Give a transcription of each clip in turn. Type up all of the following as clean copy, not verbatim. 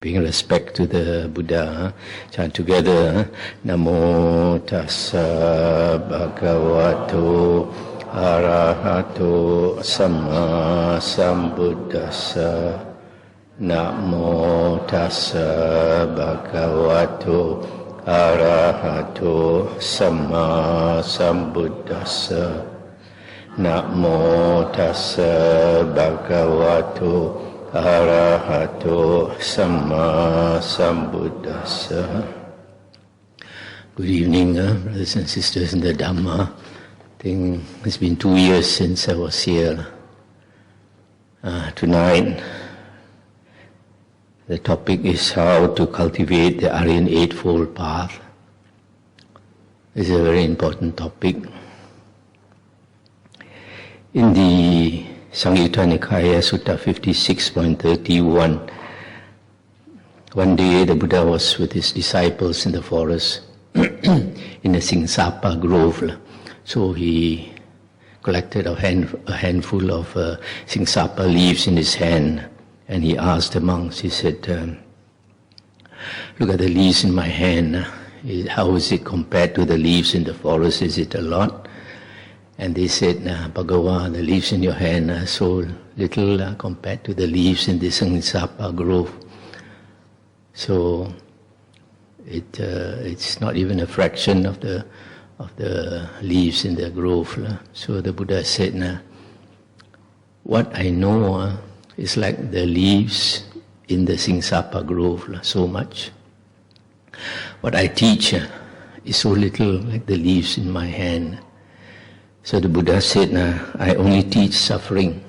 Paying respect to the Buddha, chant together, Namo Tassa Bhagavato Arahato Samma Sambuddhassa. Namo Tassa Bhagavato Arahato Samma Sambuddhassa. Namo Tassa Bhagavato Arahato Samma Sambuddhassa. Good evening, brothers and sisters in the Dhamma. I think it's been 2 years since I was here. Tonight, the topic is how to cultivate the Ariyan Eightfold path. It's a very important topic. In the Samyutta Nikaya Sutta 56.31. One day the Buddha was with his disciples in the forest in a Singsapa grove. So he collected a handful of Singsapa leaves in his hand, and he asked the monks, he said, look at the leaves in my hand. How is it compared to the leaves in the forest? Is it a lot? And they said, Bhagavan, the leaves in your hand are so little compared to the leaves in the Singsapa grove. So it's not even a fraction of the leaves in the grove. So the Buddha said, what I know is like the leaves in the Singsapa grove, so much. What I teach is so little like the leaves in my hand. So the Buddha said, I only teach suffering,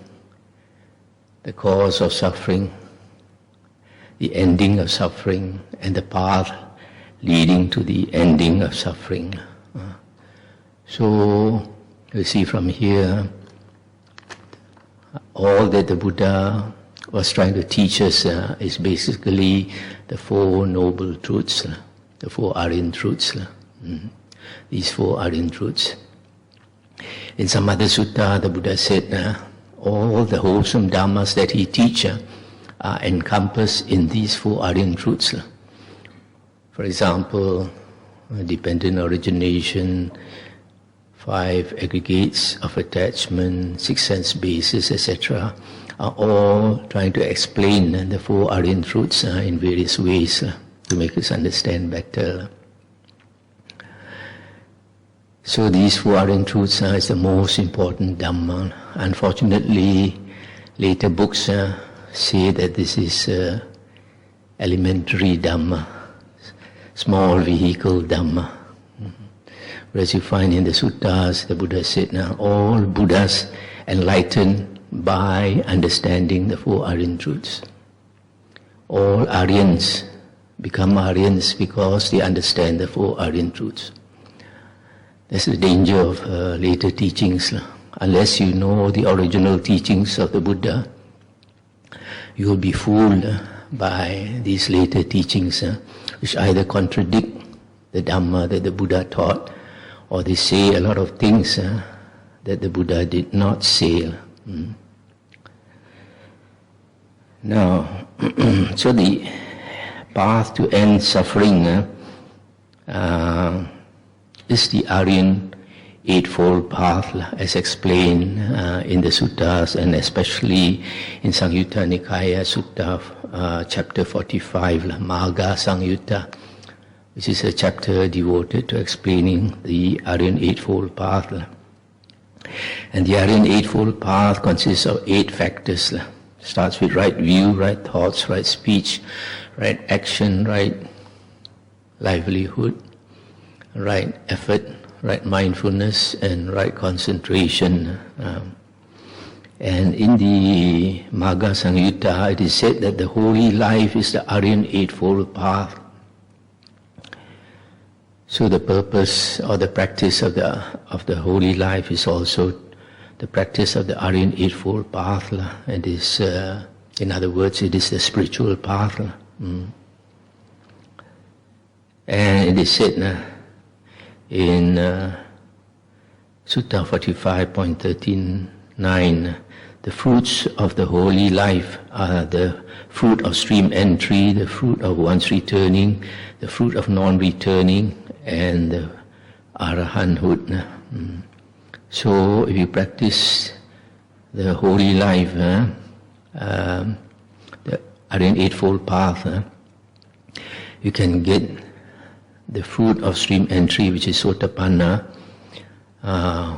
the cause of suffering, the ending of suffering, and the path leading to the ending of suffering. So you see from here, all that the Buddha was trying to teach us is basically the Four Noble Truths, the Four Ariyan Truths. These Four Ariyan Truths. In some other sutta, the Buddha said, all the wholesome dhammas that he teaches are encompassed in these Four Ariyan Truths. For example, dependent origination, 5 aggregates of attachment, 6 sense bases, etc., are all trying to explain the Four Ariyan Truths in various ways to make us understand better. So these Four Ariyan Truths is the most important Dhamma. Unfortunately, later books say that this is elementary Dhamma, small vehicle Dhamma. Whereas you find in the suttas, the Buddha said, all Buddhas enlightened by understanding the Four Ariyan Truths. All Aryans become Aryans because they understand the Four Ariyan Truths. That's the danger of later teachings. Unless you know the original teachings of the Buddha, you will be fooled by these later teachings, which either contradict the Dhamma that the Buddha taught, or they say a lot of things that the Buddha did not say. Now, so the path to end suffering is the Ariyan Eightfold path, as explained in the suttas, and especially in Samyutta Nikaya Sutta, chapter 45, Magga Samyutta, which is a chapter devoted to explaining the Ariyan Eightfold path. And the Ariyan Eightfold path consists of 8 factors. Starts with right view, right thoughts, right speech, right action, right livelihood, right effort, right mindfulness, and right concentration. And in the Magga Samyutta, it is said that the holy life is the Ariyan Eightfold path. So the purpose or the practice of the holy life is also the practice of the Ariyan Eightfold path. It is, in other words, it is the spiritual path. And it is said in Sutta 45.39 the fruits of the holy life are the fruit of stream entry, the fruit of once returning, the fruit of non-returning, and the arahanthood. So if you practice the holy life, the Ariyan Eightfold path, you can get the fruit of stream entry, which is Sotapanna.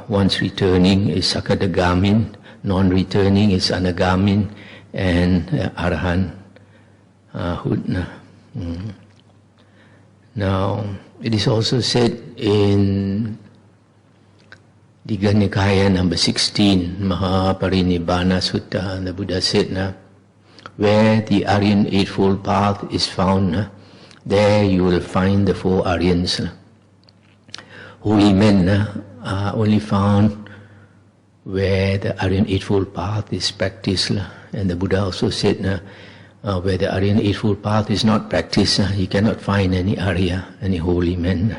Once returning is Sakadagamin, non-returning is Anagamin, and Arahanthood. Now, it is also said in Digha Nikaya number 16, Mahaparinibbana Sutta, the Buddha said, where the Ariyan Eightfold path is found, there you will find the four Aryans. Holy men are only found where the Ariyan Eightfold path is practiced. And the Buddha also said, where the Ariyan Eightfold path is not practiced, you cannot find any Arya, any holy men.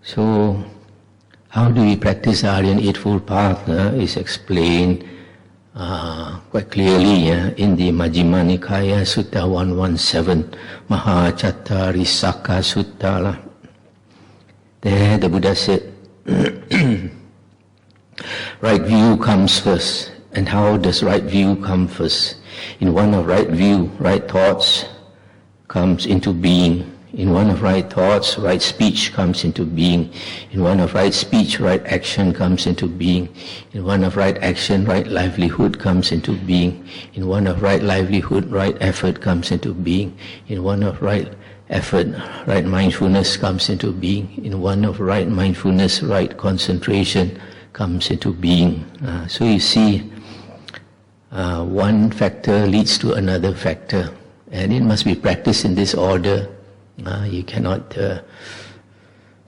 So, how do we practice the Ariyan Eightfold path is explained quite clearly in the Majjhima Nikaya Sutta 117, Mahachattarisaka Sutta. There the Buddha said, right view comes first. And how does right view come first? In one of right view, right thoughts comes into being. In one of right thoughts, right speech comes into being. In one of right speech, right action comes into being. In one of right action, right livelihood comes into being. In one of right livelihood, right effort comes into being. In one of right effort, right mindfulness comes into being. In one of right mindfulness, right concentration comes into being. So you see, one factor leads to another factor, and it must be practiced in this order. You cannot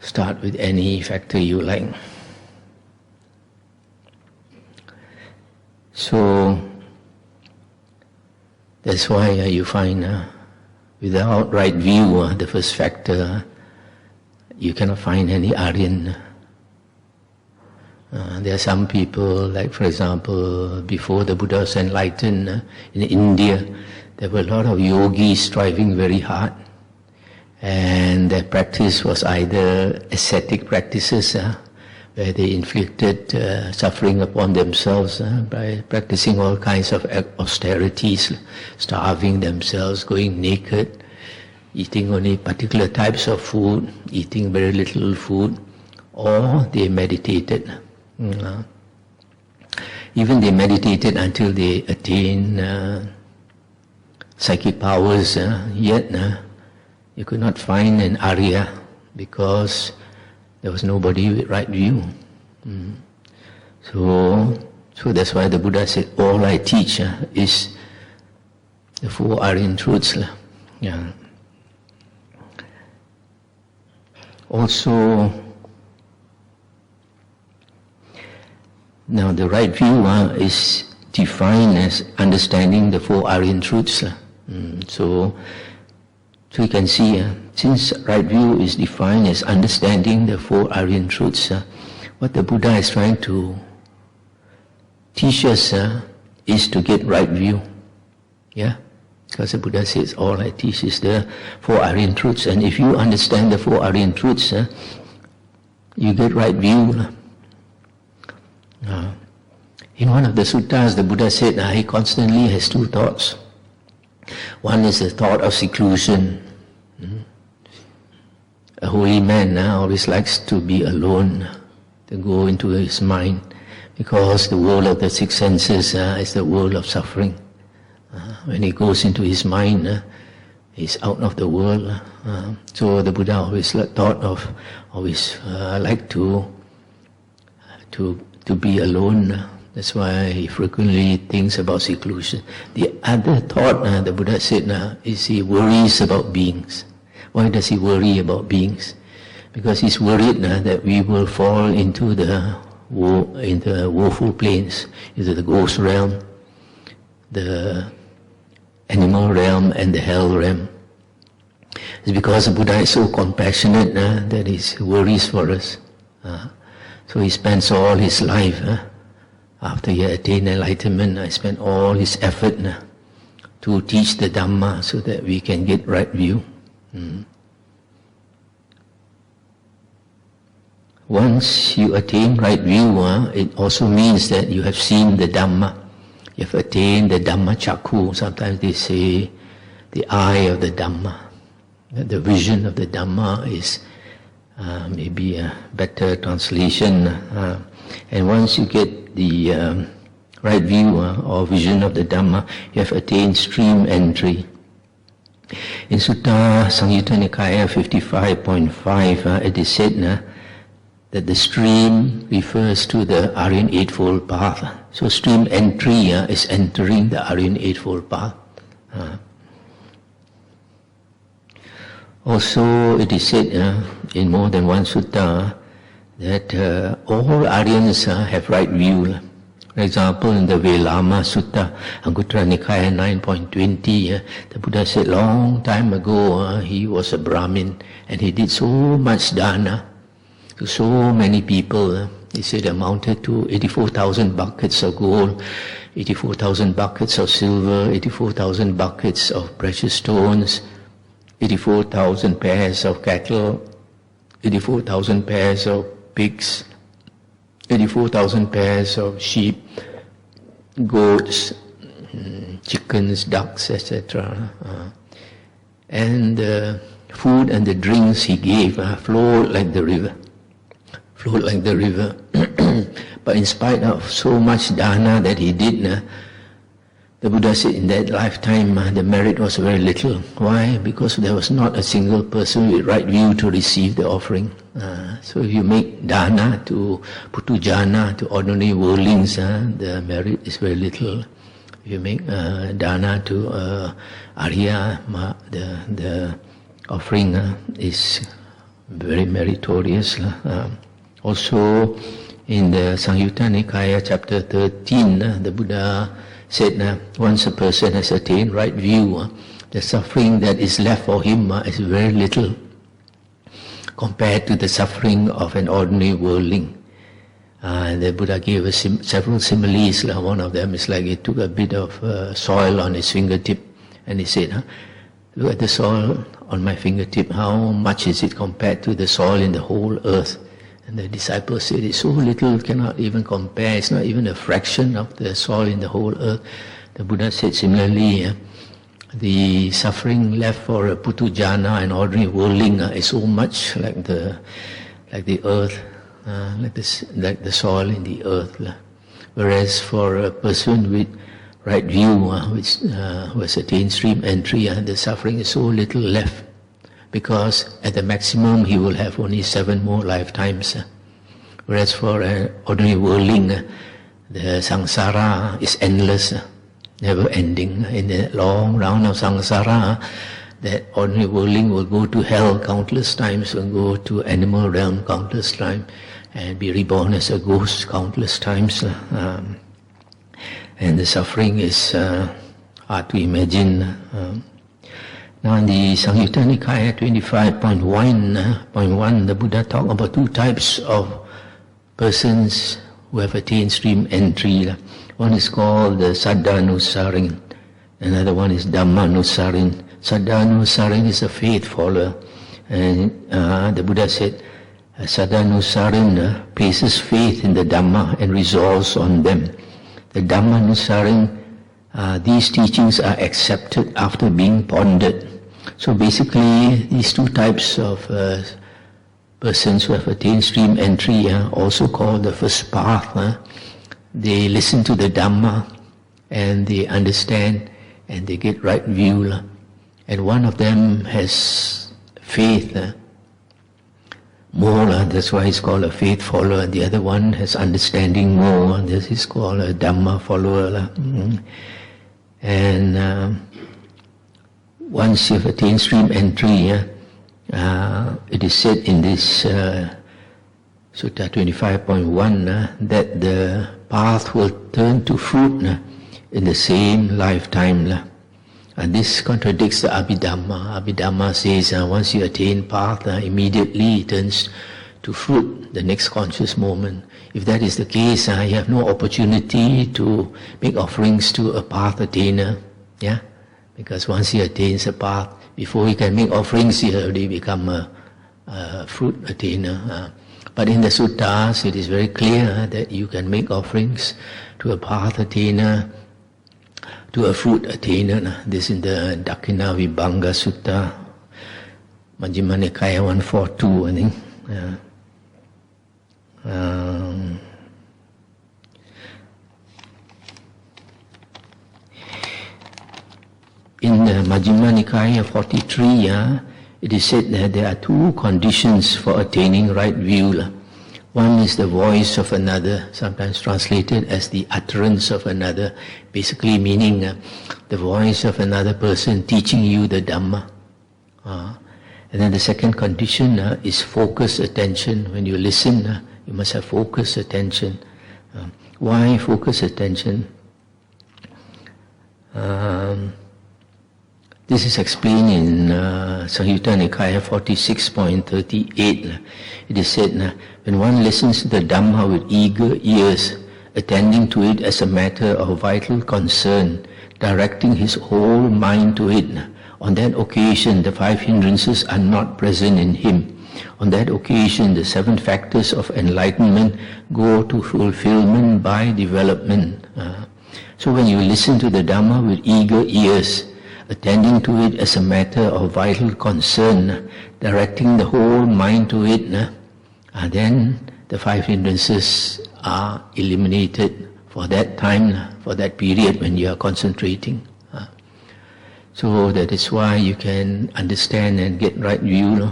start with any factor you like. So that's why you find without right view, the first factor, you cannot find any Aryan. There are some people, like for example, before the Buddha was enlightened, in India, there were a lot of yogis striving very hard. And their practice was either ascetic practices, where they inflicted suffering upon themselves by practicing all kinds of austerities, starving themselves, going naked, eating only particular types of food, eating very little food, or they meditated. Even they meditated until they attained psychic powers, yet you could not find an Arya because there was nobody with right view. So that's why the Buddha said, all I teach is the four Aryan truths. Also, now the right view is defined as understanding the four Aryan truths. So you can see, since right view is defined as understanding the four Aryan truths, what the Buddha is trying to teach us is to get right view. Because the Buddha says, all I teach is the four Aryan truths. And if you understand the four Aryan truths, you get right view. In one of the suttas, the Buddha said he constantly has two thoughts. One is the thought of seclusion. A holy man always likes to be alone, to go into his mind, because the world of the six senses is the world of suffering. When he goes into his mind, he's out of the world. So the Buddha always like to be alone. That's why he frequently thinks about seclusion. The other thought, the Buddha said, is he worries about beings. Why does he worry about beings? Because he's worried that we will fall into the woeful planes, into the ghost realm, the animal realm, and the hell realm. It's because the Buddha is so compassionate that he worries for us. So he spends all his life after he attained enlightenment, I spent all his effort to teach the Dhamma so that we can get right view. Once you attain right view, it also means that you have seen the Dhamma. You have attained the Dhamma Chakku. Sometimes they say the eye of the Dhamma. The vision of the Dhamma is maybe a better translation. And once you get the right view or vision of the Dhamma, you have attained stream entry. In Sutta Samyutta Nikaya 55.5, it is said that the stream refers to the Ariyan Eightfold path. So stream entry is entering the Ariyan Eightfold path. Also, it is said in more than one sutta that all Aryans have right view. For example, in the Velama Sutta, Anguttara Nikaya 9.20, the Buddha said long time ago he was a Brahmin and he did so much dana to so many people. He said amounted to 84,000 buckets of gold, 84,000 buckets of silver, 84,000 buckets of precious stones, 84,000 pairs of cattle, 84,000 pairs of pigs, 84,000 pairs of sheep, goats, chickens, ducks, etc. And the food and the drinks he gave flowed like the river. Flowed like the river. But in spite of so much dana that he did, the Buddha said in that lifetime the merit was very little. Why? Because there was not a single person with right view to receive the offering. So if you make dana to putujana, to ordinary worldlings, the merit is very little. If you make dana to Arya, the offering is very meritorious. Also in the Samyutta Nikaya chapter 13, the Buddha said once a person has attained right view, the suffering that is left for him is very little compared to the suffering of an ordinary worldling. The Buddha gave us several similes. One of them is like he took a bit of soil on his fingertip and he said, look at the soil on my fingertip, how much is it compared to the soil in the whole earth? And the disciples said, it's so little, cannot even compare, it's not even a fraction of the soil in the whole earth. The Buddha said similarly, the suffering left for a putujana, an ordinary worldling, is so much like the earth, like the soil in the earth. Whereas for a person with right view, who has attained stream entry, the suffering is so little left. Because at the maximum he will have only 7 more lifetimes. Whereas for an ordinary worldling, the samsara is endless, never ending. In the long round of samsara, that ordinary worldling will go to hell countless times, will go to animal realm countless times, and be reborn as a ghost countless times. And the suffering is hard to imagine. Now in the Samyutta Nikaya 25.1, the Buddha talked about 2 types of persons who have attained stream entry. One is called the Saddhanusarin, another one is Dhammanusarin. Saddhanusarin is a faith follower, and the Buddha said Saddhanusarin places faith in the Dhamma and resolves on them. The Dhammanusarin, these teachings are accepted after being pondered. So basically, these 2 types of persons who have attained stream entry, also called the first path, they listen to the Dhamma and they understand and they get right view. And one of them has faith more, that's why he's called a faith follower. The other one has understanding more, this is called a Dhamma follower. And once you've attained stream entry, it is said in this Sutta 25.1 that the path will turn to fruit in the same lifetime. And this contradicts the Abhidhamma. Abhidhamma says once you attain path, immediately it turns to fruit the next conscious moment. If that is the case, you have no opportunity to make offerings to a path attainer. Yeah? Because once he attains a path, before he can make offerings, he already become a fruit attainer. But in the suttas, it is very clear that you can make offerings to a path attainer, to a fruit attainer. This is the Dakkhina Vibhanga Sutta, Majjhima Nikaya 142, I think. In the Majjhima Nikaya 43, it is said that there are two conditions for attaining right view. One is the voice of another, sometimes translated as the utterance of another, basically meaning the voice of another person teaching you the Dhamma. And then the second condition is focused attention. When you listen, you must have focused attention. Why focused attention? This is explained in Samyutta Nikaya 46.38. It is said, when one listens to the Dhamma with eager ears, attending to it as a matter of vital concern, directing his whole mind to it, on that occasion the five hindrances are not present in him. On that occasion the seven factors of enlightenment go to fulfillment by development. So when you listen to the Dhamma with eager ears, attending to it as a matter of vital concern, directing the whole mind to it, then the five hindrances are eliminated for that time, for that period when you are concentrating. So that is why you can understand and get right view.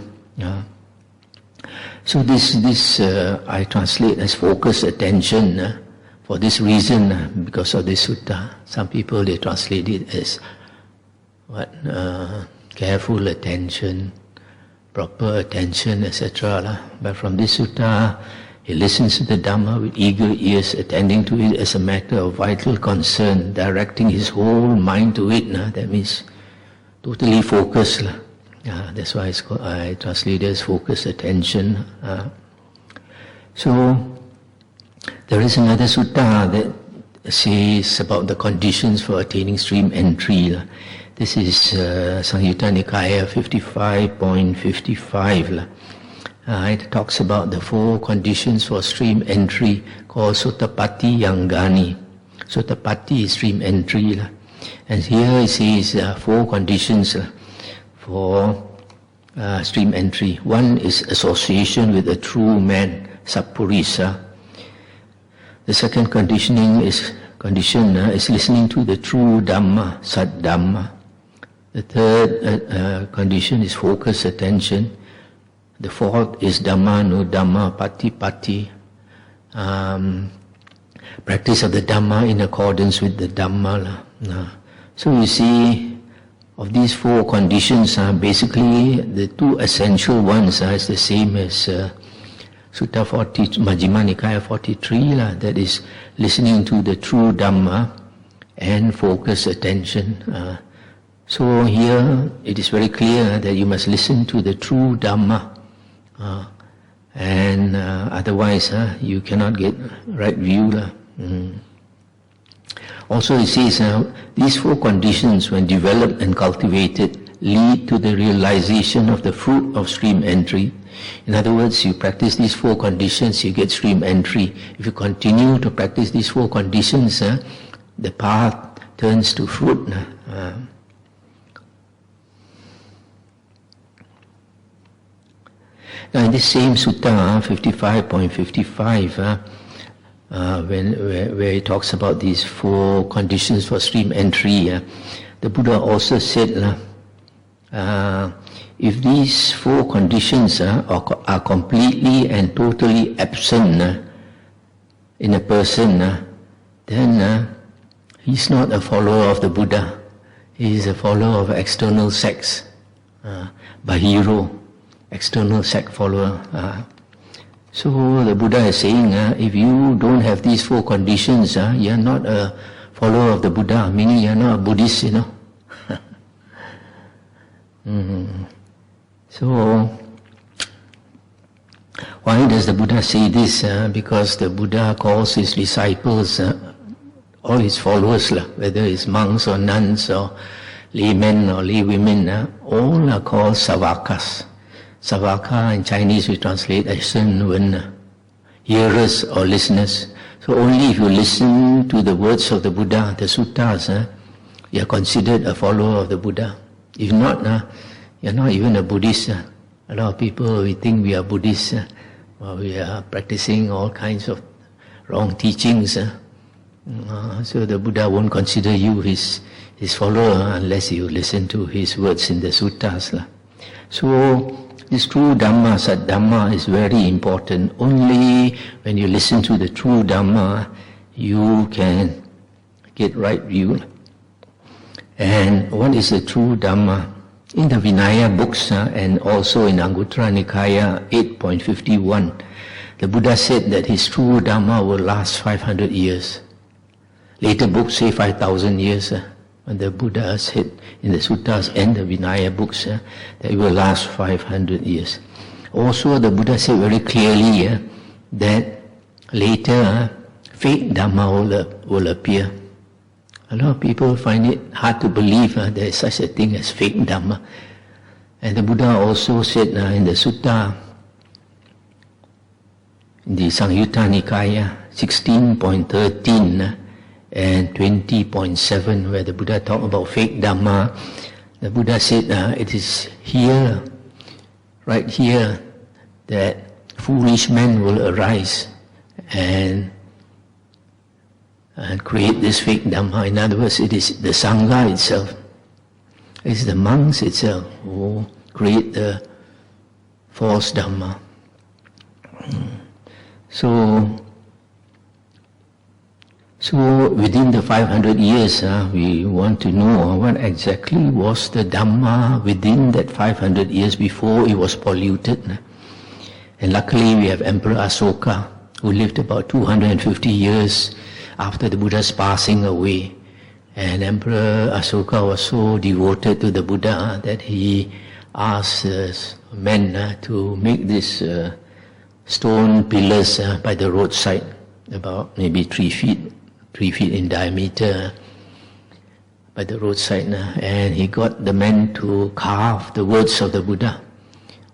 So this I translate as focused attention. For this reason, because of this sutta, some people they translate it as careful attention, proper attention, etc. But from this sutta, he listens to the Dhamma with eager ears, attending to it as a matter of vital concern, directing his whole mind to it. That means totally focused. That's why I translate it as focused attention. So there is another sutta that says about the conditions for attaining stream entry. This is Samyutta Nikaya 55.55. It talks about the four conditions for stream entry called Sottapatti Yangani. Sottapatti is stream entry. And here it says four conditions for stream entry. One is association with a true man, Sappurisa. The second condition is listening to the true Dhamma, Sat Dhamma. The third condition is focused attention. The fourth is Dhamma no Dhamma Pati Pati. Practice of the Dhamma in accordance with the Dhamma. So you see, of these four conditions, basically the two essential ones is the same as Sutta 40, Majjhima Nikaya 43, that is listening to the true Dhamma and focus attention. So here it is very clear that you must listen to the true Dhamma, and otherwise you cannot get right view. Also it says these four conditions, when developed and cultivated, lead to the realization of the fruit of stream entry. In other words, you practice these four conditions, you get stream entry. If you continue to practice these four conditions, the path turns to fruit. Now in this same sutta, 55.55, where he talks about these four conditions for stream entry, the Buddha also said, if these four conditions are completely and totally absent in a person, then he's not a follower of the Buddha. He is a follower of external sects, Bahiro, external sect follower. So the Buddha is saying, if you don't have these four conditions, you are not a follower of the Buddha, meaning you are not a Buddhist, So, why does the Buddha say this? Because the Buddha calls his disciples, all his followers, whether it's monks or nuns or laymen or laywomen, all are called savakas. Savaka in Chinese we translate as shen hearers or listeners. So only if you listen to the words of the Buddha, the suttas, you are considered a follower of the Buddha. If not, you are not even a Buddhist. A lot of people, we think we are Buddhists, or we are practicing all kinds of wrong teachings. So the Buddha won't consider you his follower unless you listen to his words in the suttas. So this true Dhamma, Sat Dhamma, is very important. Only when you listen to the true Dhamma, you can get right view. And what is the true Dhamma? In the Vinaya books and also in Anguttara Nikaya 8.51, the Buddha said that his true Dhamma will last 500 years. Later books say 5,000 years. And the Buddha said in the suttas and the Vinaya books that it will last 500 years. Also the Buddha said very clearly that later fake Dhamma will appear. A lot of people find it hard to believe there is such a thing as fake Dhamma. And the Buddha also said in the sutta, in the Samyutta Nikaya 16.13 and 20.7, where the Buddha talked about fake Dhamma, the Buddha said it is here, right here, that foolish men will arise and create this fake Dhamma. In other words, it is the Sangha itself. It's the monks itself who create the false Dhamma. So within the 500 years, we want to know what exactly was the Dhamma within that 500 years before it was polluted. And luckily we have Emperor Asoka, who lived about 250 years after the Buddha's passing away. And Emperor Asoka was so devoted to the Buddha that he asked men to make these stone pillars by the roadside, about maybe 3 feet in diameter, by the roadside. And he got the men to carve the words of the Buddha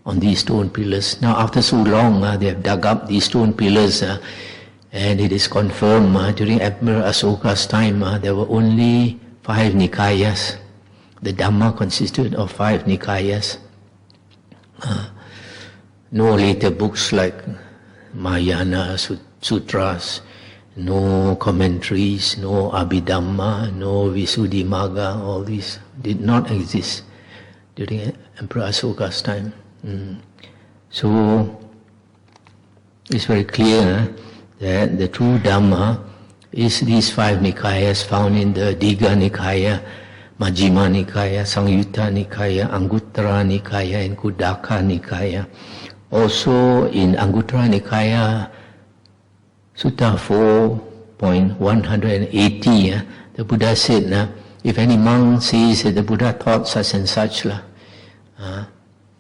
on these stone pillars. Now after so long, they have dug up these stone pillars, and it is confirmed during Emperor Asoka's time there were only 5 Nikayas. The Dhamma consisted of 5 Nikayas. No later books like Mahayana Sutras, no commentaries, no Abhidhamma, no Visuddhimagga, all these did not exist during Emperor Asoka's time. So it's very clear that the true Dhamma is these 5 Nikayas found in the Digha Nikaya, Majjhima Nikaya, Samyutta Nikaya, Anguttara Nikaya, and Khuddaka Nikaya. Also in Anguttara Nikaya, Sutta 4.180, the Buddha said, if any monk says that the Buddha taught such and such, the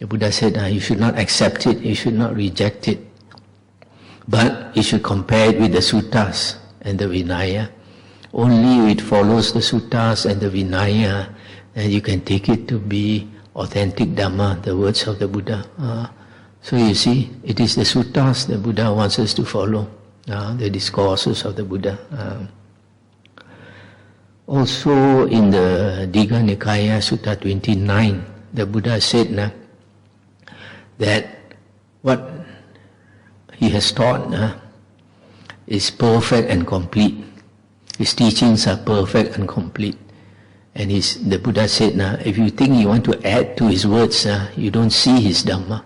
Buddha said, you should not accept it, you should not reject it, but you should compare it with the suttas and the Vinaya. Only if it follows the suttas and the Vinaya, then you can take it to be authentic Dhamma, the words of the Buddha. So you see, it is the suttas the Buddha wants us to follow, the discourses of the Buddha. Also in the Digha Nikaya, Sutta 29, the Buddha said that what he has taught is perfect and complete. His teachings are perfect and complete. And the Buddha said, if you think you want to add to his words, you don't see his Dhamma.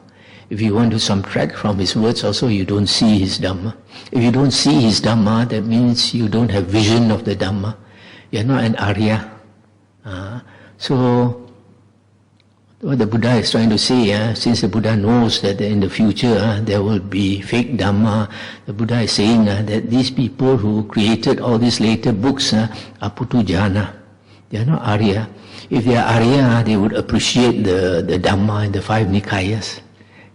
If you want to subtract from his words also, you don't see his Dhamma. If you don't see his Dhamma, that means you don't have vision of the Dhamma. You're not an Arya. So what the Buddha is trying to say, since the Buddha knows that in the future there will be fake Dhamma, the Buddha is saying that these people who created all these later books are Putujana. They are not Arya. If they are Arya, they would appreciate the Dhamma in the 5 Nikayas.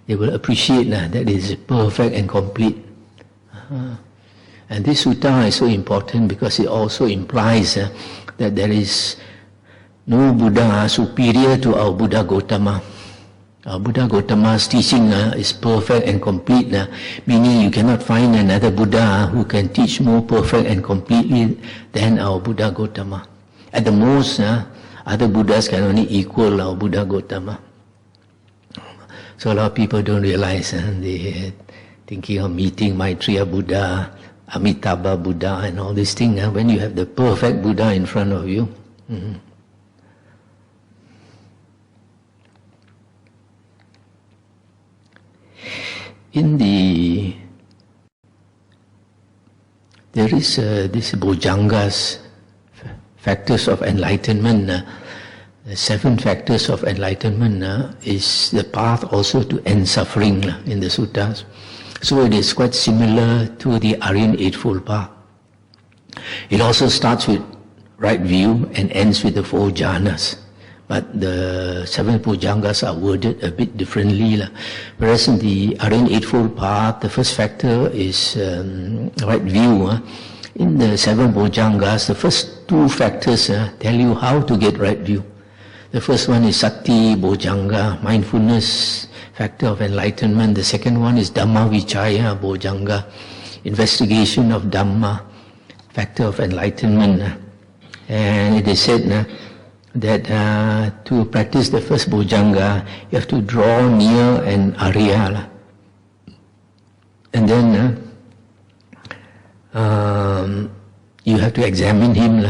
they will appreciate that it is perfect and complete. And this sutta is so important because it also implies that there is no Buddha superior to our Buddha Gautama. Our Buddha Gautama's teaching is perfect and complete, meaning you cannot find another Buddha who can teach more perfect and completely than our Buddha Gautama. At the most, other Buddhas can only equal our Buddha Gautama. So a lot of people don't realize, they thinking of meeting Maitreya Buddha, Amitabha Buddha and all these things, when you have the perfect Buddha in front of you. There is this Bojjhangas, factors of enlightenment. The 7 factors of enlightenment is the path also to end suffering in the suttas. So it is quite similar to the Ariyan Eightfold path. It also starts with right view and ends with the 4 jhanas. But the 7 Bojjhangas are worded a bit differently. Whereas in the Ariyan Eightfold path, the first factor is right view. In the 7 Bojjhangas, the first 2 factors tell you how to get right view. The first one is Sati Bojjhanga, mindfulness, factor of enlightenment. The second one is Dhammavichaya Bojjhanga, investigation of Dhamma, factor of enlightenment. And it is said that to practice the first Bojjhanga, you have to draw near an Ariya. And then you have to examine him,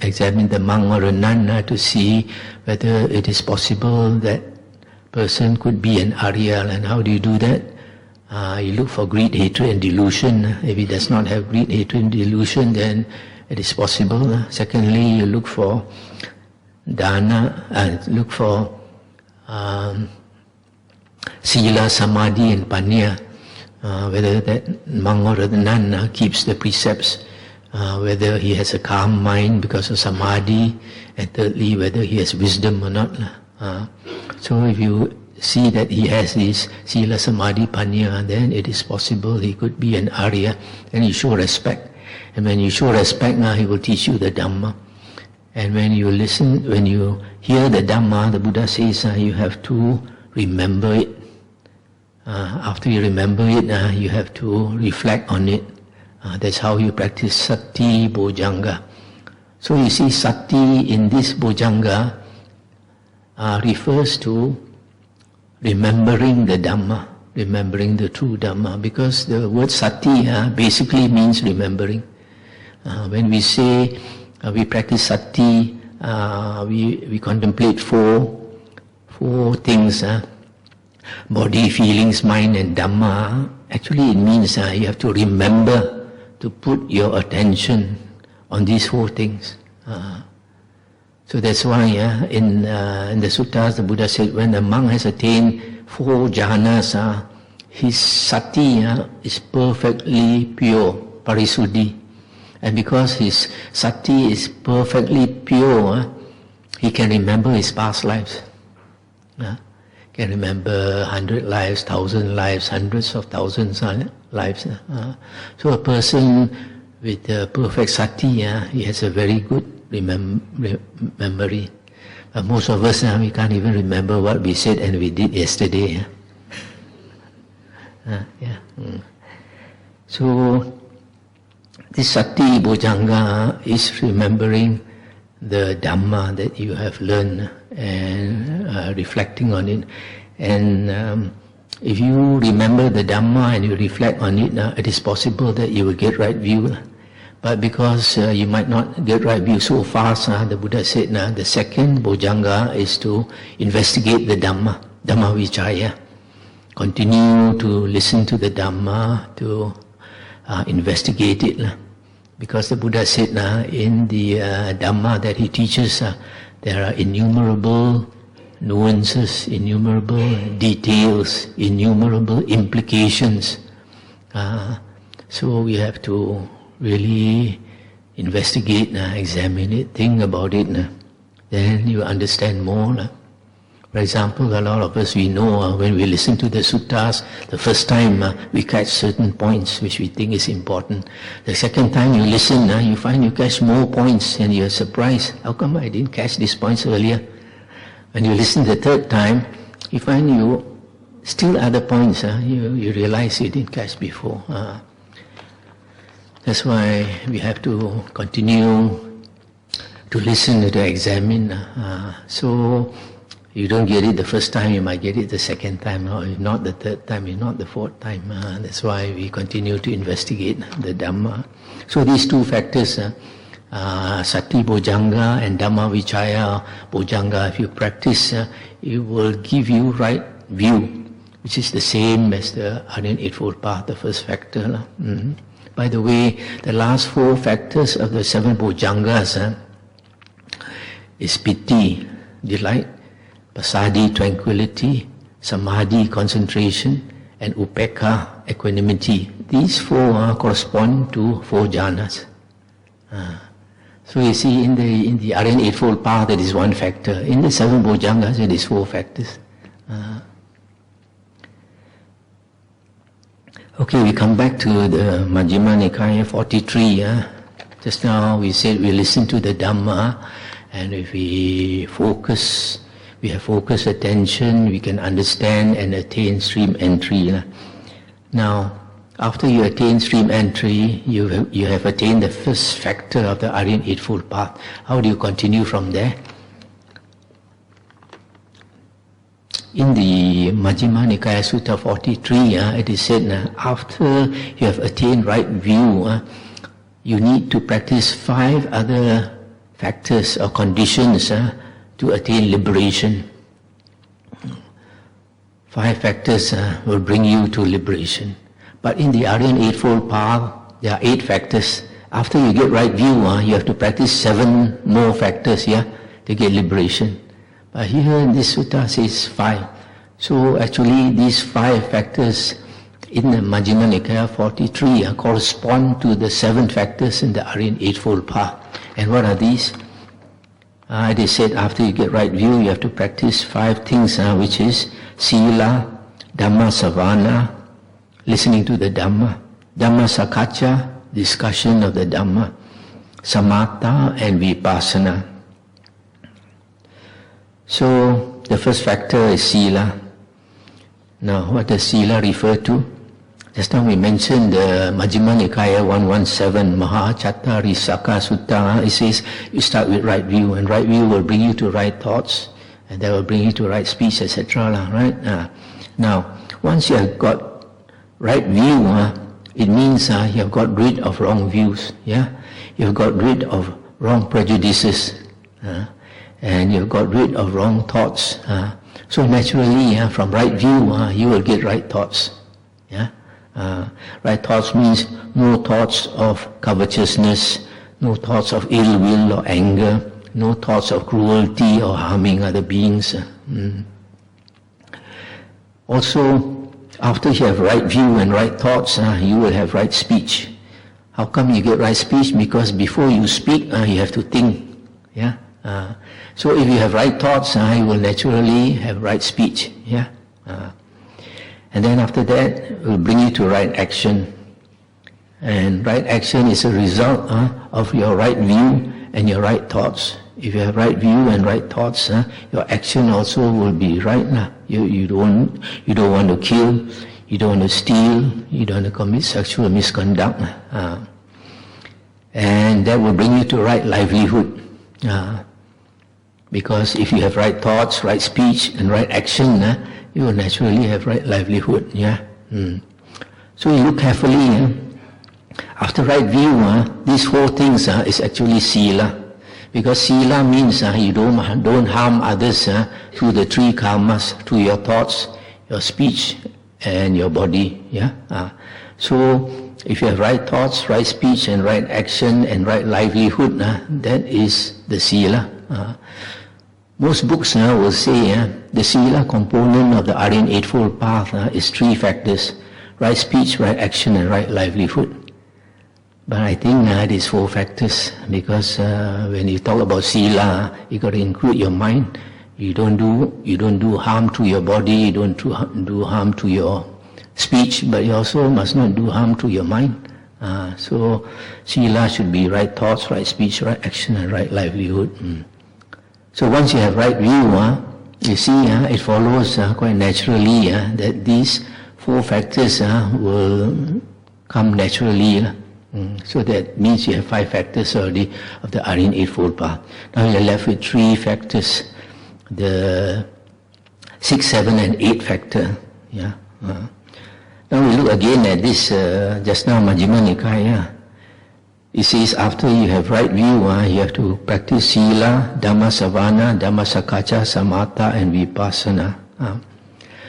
examine the monk or a nun to see whether it is possible that person could be an Ariya. And how do you do that? You look for greed, hatred and delusion. If he does not have greed, hatred and delusion, then it is possible. Secondly, you look for dana, look for sila, samadhi and panya, whether that monk or the nun keeps the precepts, whether he has a calm mind because of samadhi, and thirdly, whether he has wisdom or not. So if you see that he has this sila, samadhi, panya, then it is possible he could be an Ariya, and you show respect. And when you show respect, he will teach you the Dhamma. And when you listen, when you hear the Dhamma, the Buddha says you have to remember it. After you remember it, you have to reflect on it. That's how you practice Sati Bojjhanga. So you see, Sati in this Bojjhanga refers to remembering the Dhamma, remembering the true Dhamma, because the word Sati basically means remembering. When we say we practice Sati, we contemplate four things, body, feelings, mind and Dhamma. Actually it means you have to remember to put your attention on these 4 things. So that's why in the suttas the Buddha said when a monk has attained 4 jhanas, his Sati is perfectly pure, parisuddhi. And because his Sati is perfectly pure, he can remember his past lives. Can remember 100 lives, 1,000 lives, hundreds of thousands lives. So a person with perfect Sati, he has a very good memory. Most of us, we can't even remember what we said and we did yesterday. So this Sati Bojjhanga is remembering the Dhamma that you have learned and reflecting on it. And if you remember the Dhamma and you reflect on it, it is possible that you will get right view. But because you might not get right view so fast, the Buddha said the second Bojjhanga is to investigate the Dhamma, Dhammavichaya. Continue to listen to the Dhamma, to investigate it. Because the Buddha said in the Dhamma that he teaches, there are innumerable nuances, innumerable details, innumerable implications. So we have to really investigate, examine it, think about it. Then you understand more For example, a lot of us, we know when we listen to the suttas, the first time we catch certain points which we think is important. The second time you listen, you find you catch more points and you're surprised. How come I didn't catch these points earlier? When you listen the third time, you find you still other points you realize you didn't catch before. That's why we have to continue to listen, to examine. So you don't get it the first time, you might get it the second time, or if not the third time, if not the fourth time. That's why we continue to investigate the Dhamma. So these two factors, Sati Bojjhanga and Dhamma Vichaya Bojjhanga, if you practice, it will give you right view, which is the same as the Ariyan Eightfold Path, the first factor. By the way, the last four factors of the seven Bojjhangas is Piti, delight, Pasadi, tranquility, Samadhi, concentration, and Upekkha, equanimity. These four correspond to four jhanas. So you see, in the Ariyan Eightfold Path, that is one factor. In the seven Bojjhangas, it is four factors. Okay, we come back to the Majjhima Nikaya 43. Just now we said we listen to the Dhamma, and if we focus, we have focused attention, we can understand and attain stream entry. Now, after you attain stream entry, you have attained the first factor of the Ariyan Eightfold Path. How do you continue from there? In the Majjhima Nikaya Sutta 43, it is said, after you have attained right view, you need to practice 5 other factors or conditions to attain liberation. 5 factors will bring you to liberation. But in the Ariyan Eightfold Path, there are 8 factors. After you get right view, you have to practice 7 more factors to get liberation. But here in this sutta says 5. So actually these 5 factors in the Majjhima Nikaya 43 correspond to the 7 factors in the Ariyan Eightfold Path. And what are these? It is said after you get right view, you have to practice 5 things, which is Sila, Dhamma Savana, listening to the Dhamma, Dhamma Sakacca, discussion of the Dhamma, Samatha and Vipassana. So the first factor is Sila. Now what does Sila refer to? Just now we mentioned the Majjhima Nikaya 117 Mahachattarisaka Sutta. It says you start with right view, and right view will bring you to right thoughts, and that will bring you to right speech, etc. Right? Now, once you have got right view, it means you have got rid of wrong views. You have got rid of wrong prejudices. And you've got rid of wrong thoughts. So naturally, from right view, you will get right thoughts. Right thoughts means no thoughts of covetousness, no thoughts of ill will or anger, no thoughts of cruelty or harming other beings. Also, after you have right view and right thoughts, you will have right speech. How come you get right speech? Because before you speak, you have to think. So if you have right thoughts, you will naturally have right speech. And then after that, it will bring you to right action. And right action is a result of your right view and your right thoughts. If you have right view and right thoughts, your action also will be right. You don't want to kill, you don't want to steal, you don't want to commit sexual misconduct. And that will bring you to right livelihood. Because if you have right thoughts, right speech, and right action, you will naturally have right livelihood. So you look carefully. After right view, these 4 things is actually Sila. Because Sila means you don't harm others through the 3 karmas, through your thoughts, your speech, and your body. So if you have right thoughts, right speech, and right action, and right livelihood, that is the Sila. Most books will say the Sila component of the Ariyan Eightfold Path is 3 factors: right speech, right action, and right livelihood. But I think it is 4 factors, because when you talk about Sila, you got to include your mind, You don't do harm to your body, you don't do harm to your speech, but you also must not do harm to your mind. So sila should be right thoughts, right speech, right action, and right livelihood. So once you have right view, you see it follows quite naturally that these 4 factors will come naturally. So that means you have 5 factors already of the Ariyan Eightfold path. Now you're left with 3 factors, the 6, 7 and 8 factor. Now we look again at this, just now Majjhima Nikaya. It says after you have right view, you have to practice Sila, Dhammasavana, Dhammasakacha, Samatha and Vipassana.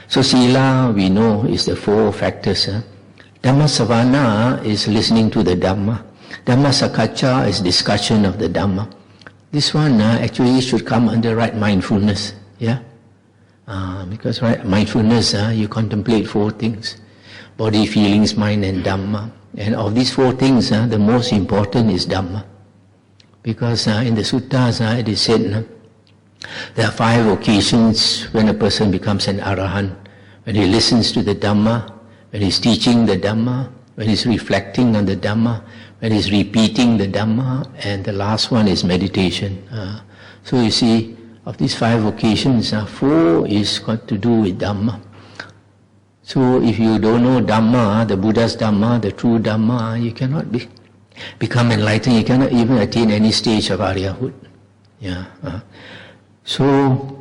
So Sila, we know, is the 4 factors. Dhammasavana is listening to the Dhamma. Dhammasakacha is discussion of the Dhamma. This one actually should come under right mindfulness. Because right mindfulness, you contemplate 4 things. Body, feelings, mind and Dhamma. And of these 4 things, the most important is Dhamma. Because in the suttas it is said, there are 5 occasions when a person becomes an Arahant. When he listens to the Dhamma, when he's teaching the Dhamma, when he's reflecting on the Dhamma, when he's repeating the Dhamma, and the last one is meditation. So you see, of these 5 occasions, 4 is got to do with Dhamma. So if you don't know Dhamma, the Buddha's Dhamma, the true Dhamma, you cannot become enlightened, you cannot even attain any stage of Aryahood. So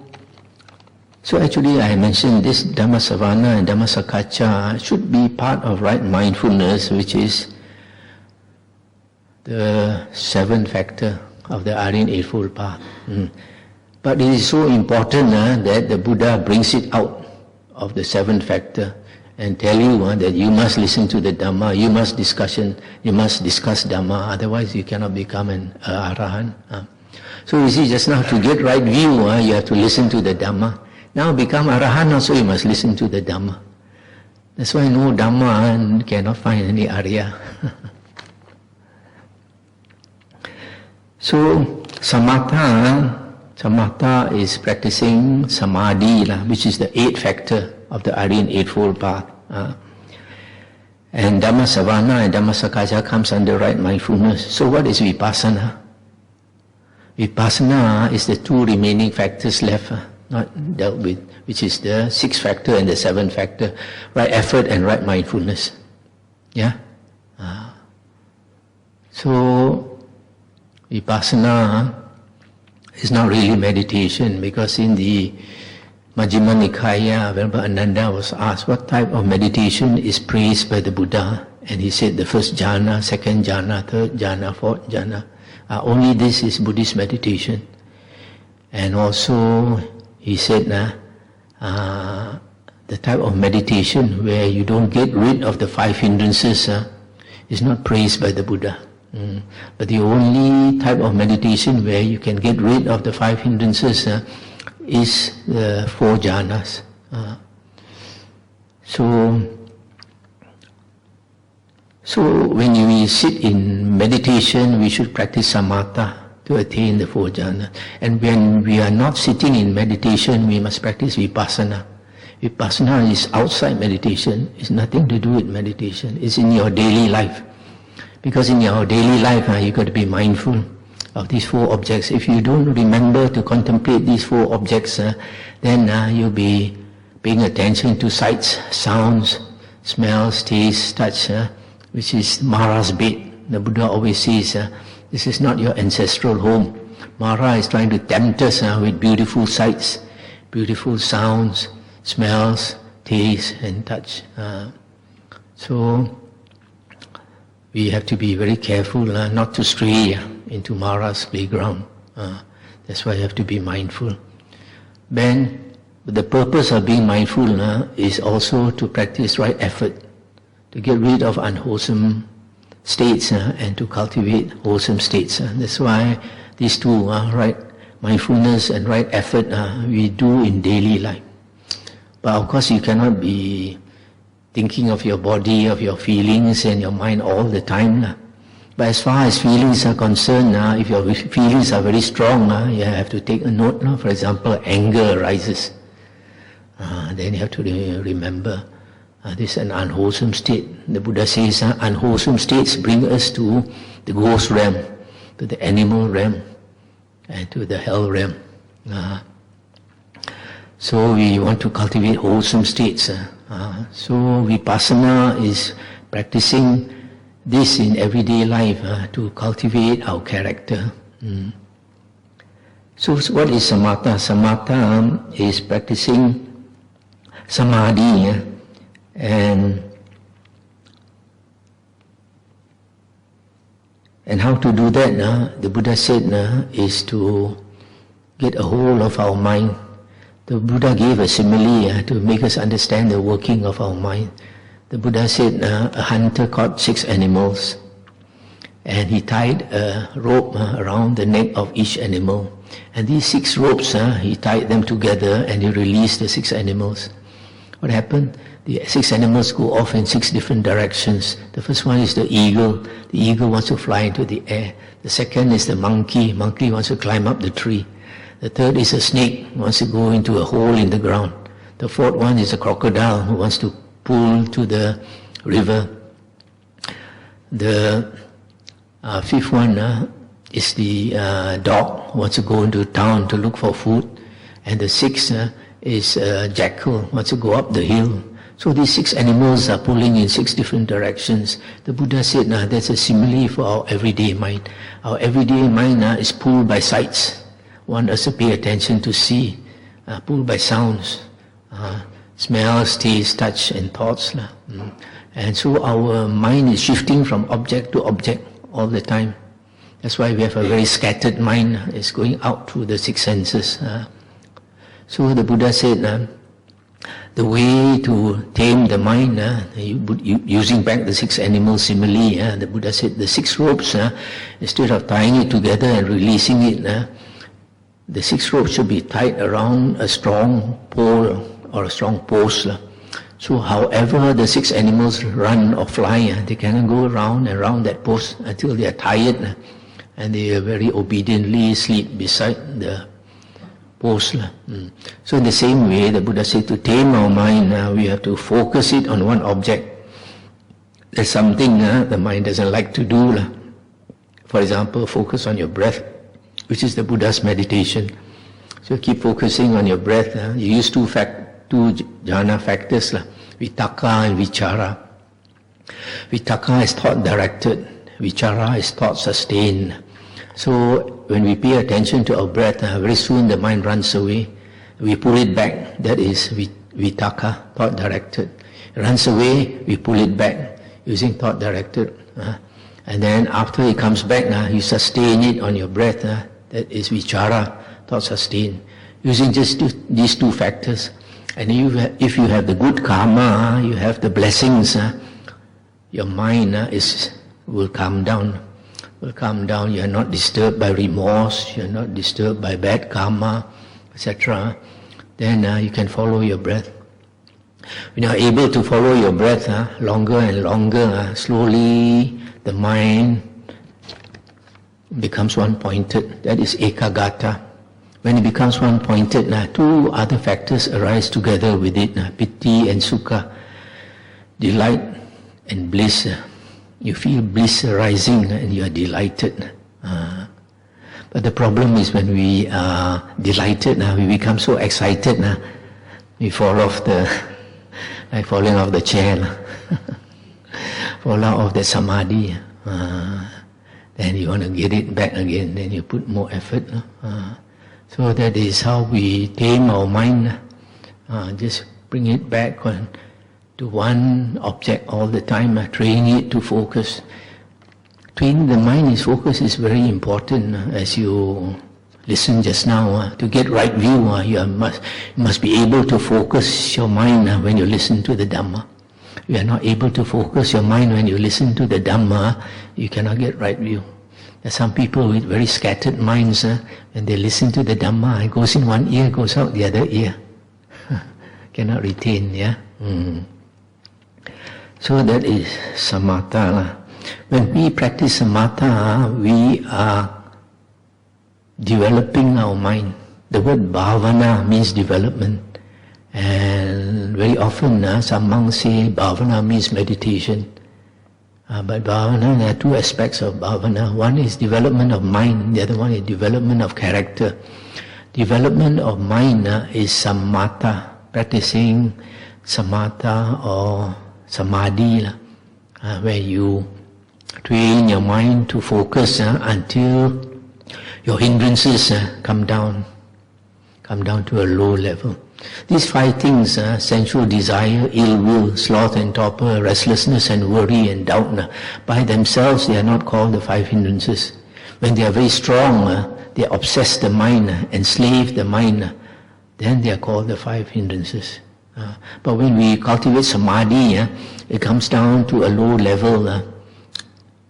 actually I mentioned this Dhammasavana and Dhammasakacha should be part of right mindfulness, which is the 7th factor of the Ariyan Eightfold path. But it is so important that the Buddha brings it out of the 7th factor and tell you that you must listen to the Dhamma, you must discuss Dhamma, otherwise you cannot become an Arahant. So you see, just now to get right view, you have to listen to the Dhamma. Now become Arahant also, you must listen to the Dhamma. That's why no Dhamma and cannot find any Arya. So Samatha is practicing Samadhi, which is the 8th factor of the Ariyan Eightfold path. And Dhammasavana and Dhammasakacha comes under right mindfulness. So what is Vipassana? Vipassana is the 2 remaining factors left, not dealt with, which is the 6th factor and the 7th factor, right effort and right mindfulness. So Vipassana is not really meditation, because in the Majjhima Nikaya, Venerable Ananda was asked what type of meditation is praised by the Buddha, and he said the 1st jhana, 2nd jhana, 3rd jhana, 4th jhana. Only this is Buddhist meditation. And also he said the type of meditation where you don't get rid of the 5 hindrances is not praised by the Buddha. But the only type of meditation where you can get rid of the 5 hindrances is the 4 jhanas. So when we sit in meditation, we should practice samatha to attain the 4 jhanas. And when we are not sitting in meditation, we must practice vipassana. Vipassana is outside meditation. It's nothing to do with meditation. It's in your daily life. Because in your daily life, you've got to be mindful of these 4 objects. If you don't remember to contemplate these 4 objects, then you'll be paying attention to sights, sounds, smells, tastes, touch, which is Mara's bed. The Buddha always says, this is not your ancestral home. Mara is trying to tempt us with beautiful sights, beautiful sounds, smells, tastes and touch. So we have to be very careful not to stray into Mara's playground. That's why you have to be mindful. Then the purpose of being mindful is also to practice right effort, to get rid of unwholesome states and to cultivate wholesome states. That's why these 2, right mindfulness and right effort, we do in daily life. But of course you cannot be thinking of your body, of your feelings and your mind all the time. But as far as feelings are concerned, if your feelings are very strong, you have to take a note. For example, anger arises. Then you have to remember this is an unwholesome state. The Buddha says unwholesome states bring us to the ghost realm, to the animal realm, and to the hell realm. So we want to cultivate wholesome states. So vipassana is practicing this in everyday life to cultivate our character. So what is samatha? Samatha is practicing samadhi, and how to do that? The Buddha said is to get a hold of our mind. The Buddha gave a simile to make us understand the working of our mind. The Buddha said a hunter caught 6 animals, and he tied a rope around the neck of each animal. And these 6 ropes, he tied them together and he released the 6 animals. What happened? The 6 animals go off in 6 different directions. The first one is the eagle. The eagle wants to fly into the air. The second is the monkey. Monkey wants to climb up the tree. The third is a snake, wants to go into a hole in the ground. The fourth one is a crocodile who wants to pull to the river. The fifth one is the dog who wants to go into town to look for food. And the sixth is a jackal who wants to go up the hill. So these 6 animals are pulling in 6 different directions. The Buddha said, that's a simile for our everyday mind. Our everyday mind is pulled by sights. One has to pay attention to see, pulled by sounds, smells, taste, touch, and thoughts. And so our mind is shifting from object to object all the time. That's why we have a very scattered mind. It's going out through the 6 senses. So the Buddha said, the way to tame the mind, using back the 6 animal simile, the Buddha said the 6 ropes, instead of tying it together and releasing it, the 6 ropes should be tied around a strong pole or a strong post. So however the 6 animals run or fly, they can go around and around that post until they are tired, and they very obediently sleep beside the post. So in the same way, the Buddha said to tame our mind, we have to focus it on one object. There's something the mind doesn't like to do. For example, focus on your breath, which is the Buddha's meditation. So keep focusing on your breath. You use two jhana factors, vitaka and vichara. Vitaka is thought directed, vichara is thought sustained. So when we pay attention to our breath, very soon the mind runs away. We pull it back, that is vitaka, thought directed. It runs away, we pull it back using thought directed. And then after it comes back, you sustain it on your breath. That is vichara, thought sustained, using just these 2 factors. And if you have the good karma, you have the blessings, your mind will calm down. You are not disturbed by remorse, you are not disturbed by bad karma, etc. Then you can follow your breath. When you are able to follow your breath longer and longer, slowly the mind becomes one-pointed. That is ekagata. When it becomes one-pointed, 2 other factors arise together with it, piti and sukha, delight and bliss. You feel bliss arising and you are delighted. But the problem is when we are delighted, we become so excited, we fall off like falling off the chair, fall out of the samadhi. Then you want to get it back again, then you put more effort. So that is how we tame our mind. Just bring it back to one object all the time, train it to focus. Training the mind is focus is very important. As you listened just now, to get right view, you must be able to focus your mind when you listen to the Dhamma. You are not able to focus your mind when you listen to the Dhamma, you cannot get right view. There are some people with very scattered minds, when they listen to the Dhamma, it goes in one ear, goes out the other ear. Cannot retain, So that is samatha. When we practice samatha, we are developing our mind. The word bhavana means development. And very often some monks say bhavana means meditation. But bhavana, there are two aspects of bhavana. One is development of mind, the other one is development of character. Development of mind is samatha, practicing samatha or samadhi, where you train your mind to focus until your hindrances come down to a low level. These five things, sensual desire, ill will, sloth and torpor, restlessness and worry and doubt, by themselves they are not called the five hindrances. When they are very strong, they obsess the mind, enslave the mind, then they are called the five hindrances. But when we cultivate samadhi, it comes down to a low level.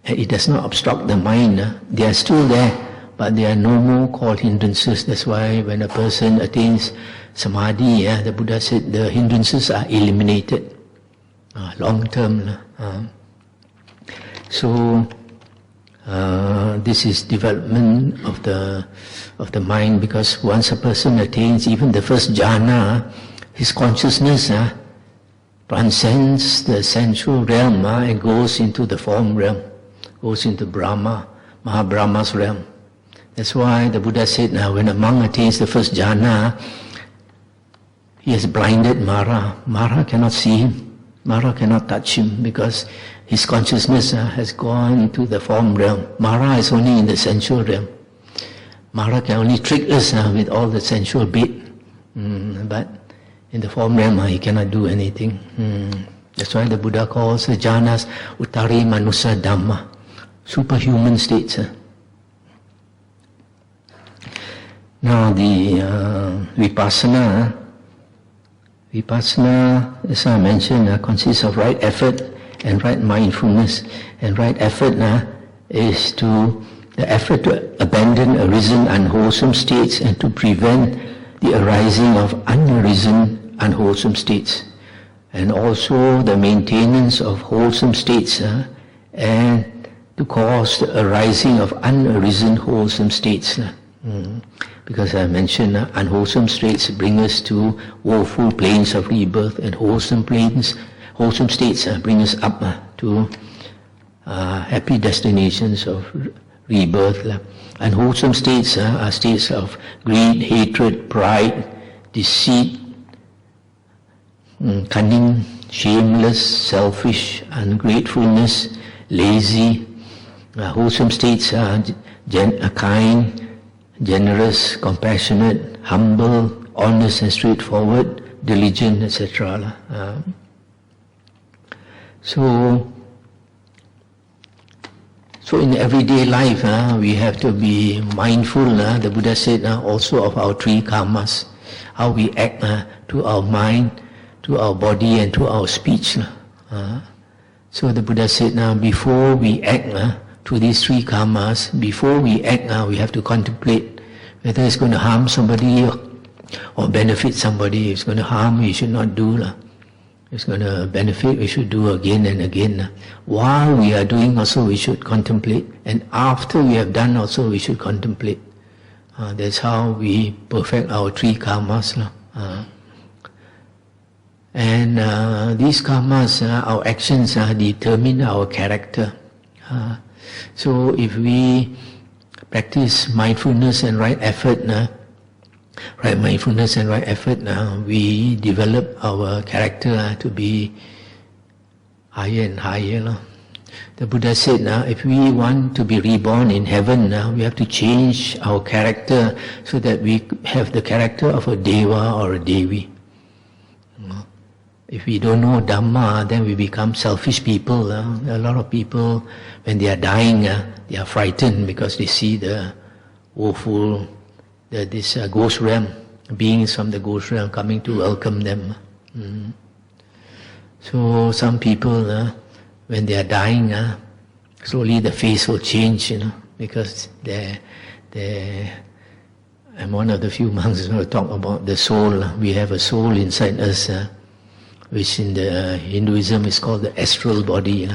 It does not obstruct the mind. They are still there, but they are no more called hindrances. That's why when a person attains samadhi, the Buddha said the hindrances are eliminated, long term. So this is development of the mind, because once a person attains even the first jhana, his consciousness transcends the sensual realm and goes into the form realm, goes into Brahma, Mahabrahma's realm. That's why the Buddha said, now when a monk attains the first jhana, he has blinded Mara. Mara cannot see him, Mara cannot touch him, because his consciousness has gone to the form realm. Mara is only in the sensual realm. Mara can only trick us with all the sensual bit, but in the form realm he cannot do anything. That's why the Buddha calls the jhanas uttari manusa dhamma, superhuman states. Now the vipassana, as I mentioned, consists of right effort and right mindfulness. And right effort is the effort to abandon arisen unwholesome states and to prevent the arising of unarisen unwholesome states, and also the maintenance of wholesome states and to cause the arising of unarisen wholesome states. Because I mentioned unwholesome states bring us to woeful planes of rebirth, and wholesome states bring us up to happy destinations of rebirth. Unwholesome states are states of greed, hatred, pride, deceit, cunning, shameless, selfish, ungratefulness, lazy. Wholesome states are kind, generous, compassionate, humble, honest and straightforward, diligent, etc. So in everyday life, we have to be mindful, the Buddha said, also of our three karmas, how we act to our mind, to our body and to our speech. So the Buddha said, before we act to these three karmas, before we act, we have to contemplate whether it's going to harm somebody or benefit somebody. If it's going to harm, we should not do. If it's going to benefit, we should do again and again. While we are doing also, we should contemplate. And after we have done also, we should contemplate. That's how we perfect our three karmas. And these karmas, our actions determine our character. So if we practice mindfulness and right effort, we develop our character to be higher and higher. The Buddha said, if we want to be reborn in heaven, we have to change our character so that we have the character of a Deva or a Devi. If we don't know Dhamma, then we become selfish people. A lot of people, when they are dying, they are frightened because they see the woeful, this ghost realm, beings from the ghost realm coming to welcome them. So some people, when they are dying, slowly the face will change, because I'm one of the few monks who talk about the soul. We have a soul inside us, which in the Hinduism is called the astral body.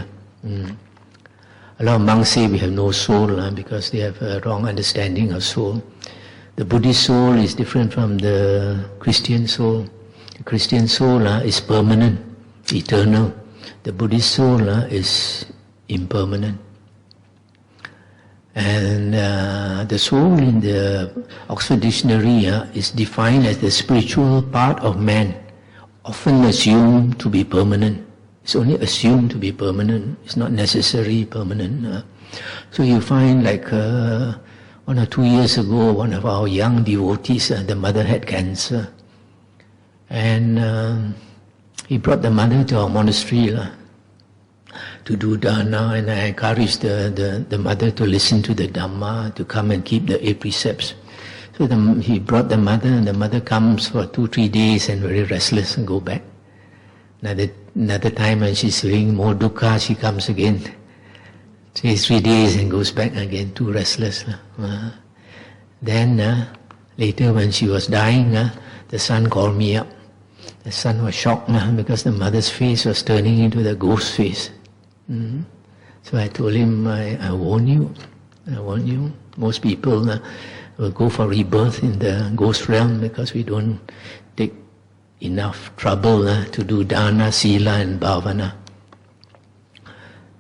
A lot of monks say we have no soul because they have a wrong understanding of soul. The Buddhist soul is different from the Christian soul. The Christian soul is permanent, eternal. The Buddhist soul is impermanent. And the soul in the Oxford Dictionary is defined as the spiritual part of man, often assumed to be permanent. It's only assumed to be permanent. It's not necessarily permanent. So you find like 1 or 2 years ago, one of our young devotees, the mother had cancer. And he brought the mother to our monastery to do dana, and I encouraged the mother to listen to the Dhamma, to come and keep the 8 precepts. So he brought the mother, and the mother comes for 2-3 days and very restless and go back. Another time when she's feeling more dukkha, she comes again. Stays 3 days and goes back again, too restless. Then later when she was dying, the son called me up. The son was shocked because the mother's face was turning into the ghost face. So I told him, I warn you. Most people will go for rebirth in the ghost realm because we don't take enough trouble to do dana, sila and bhavana.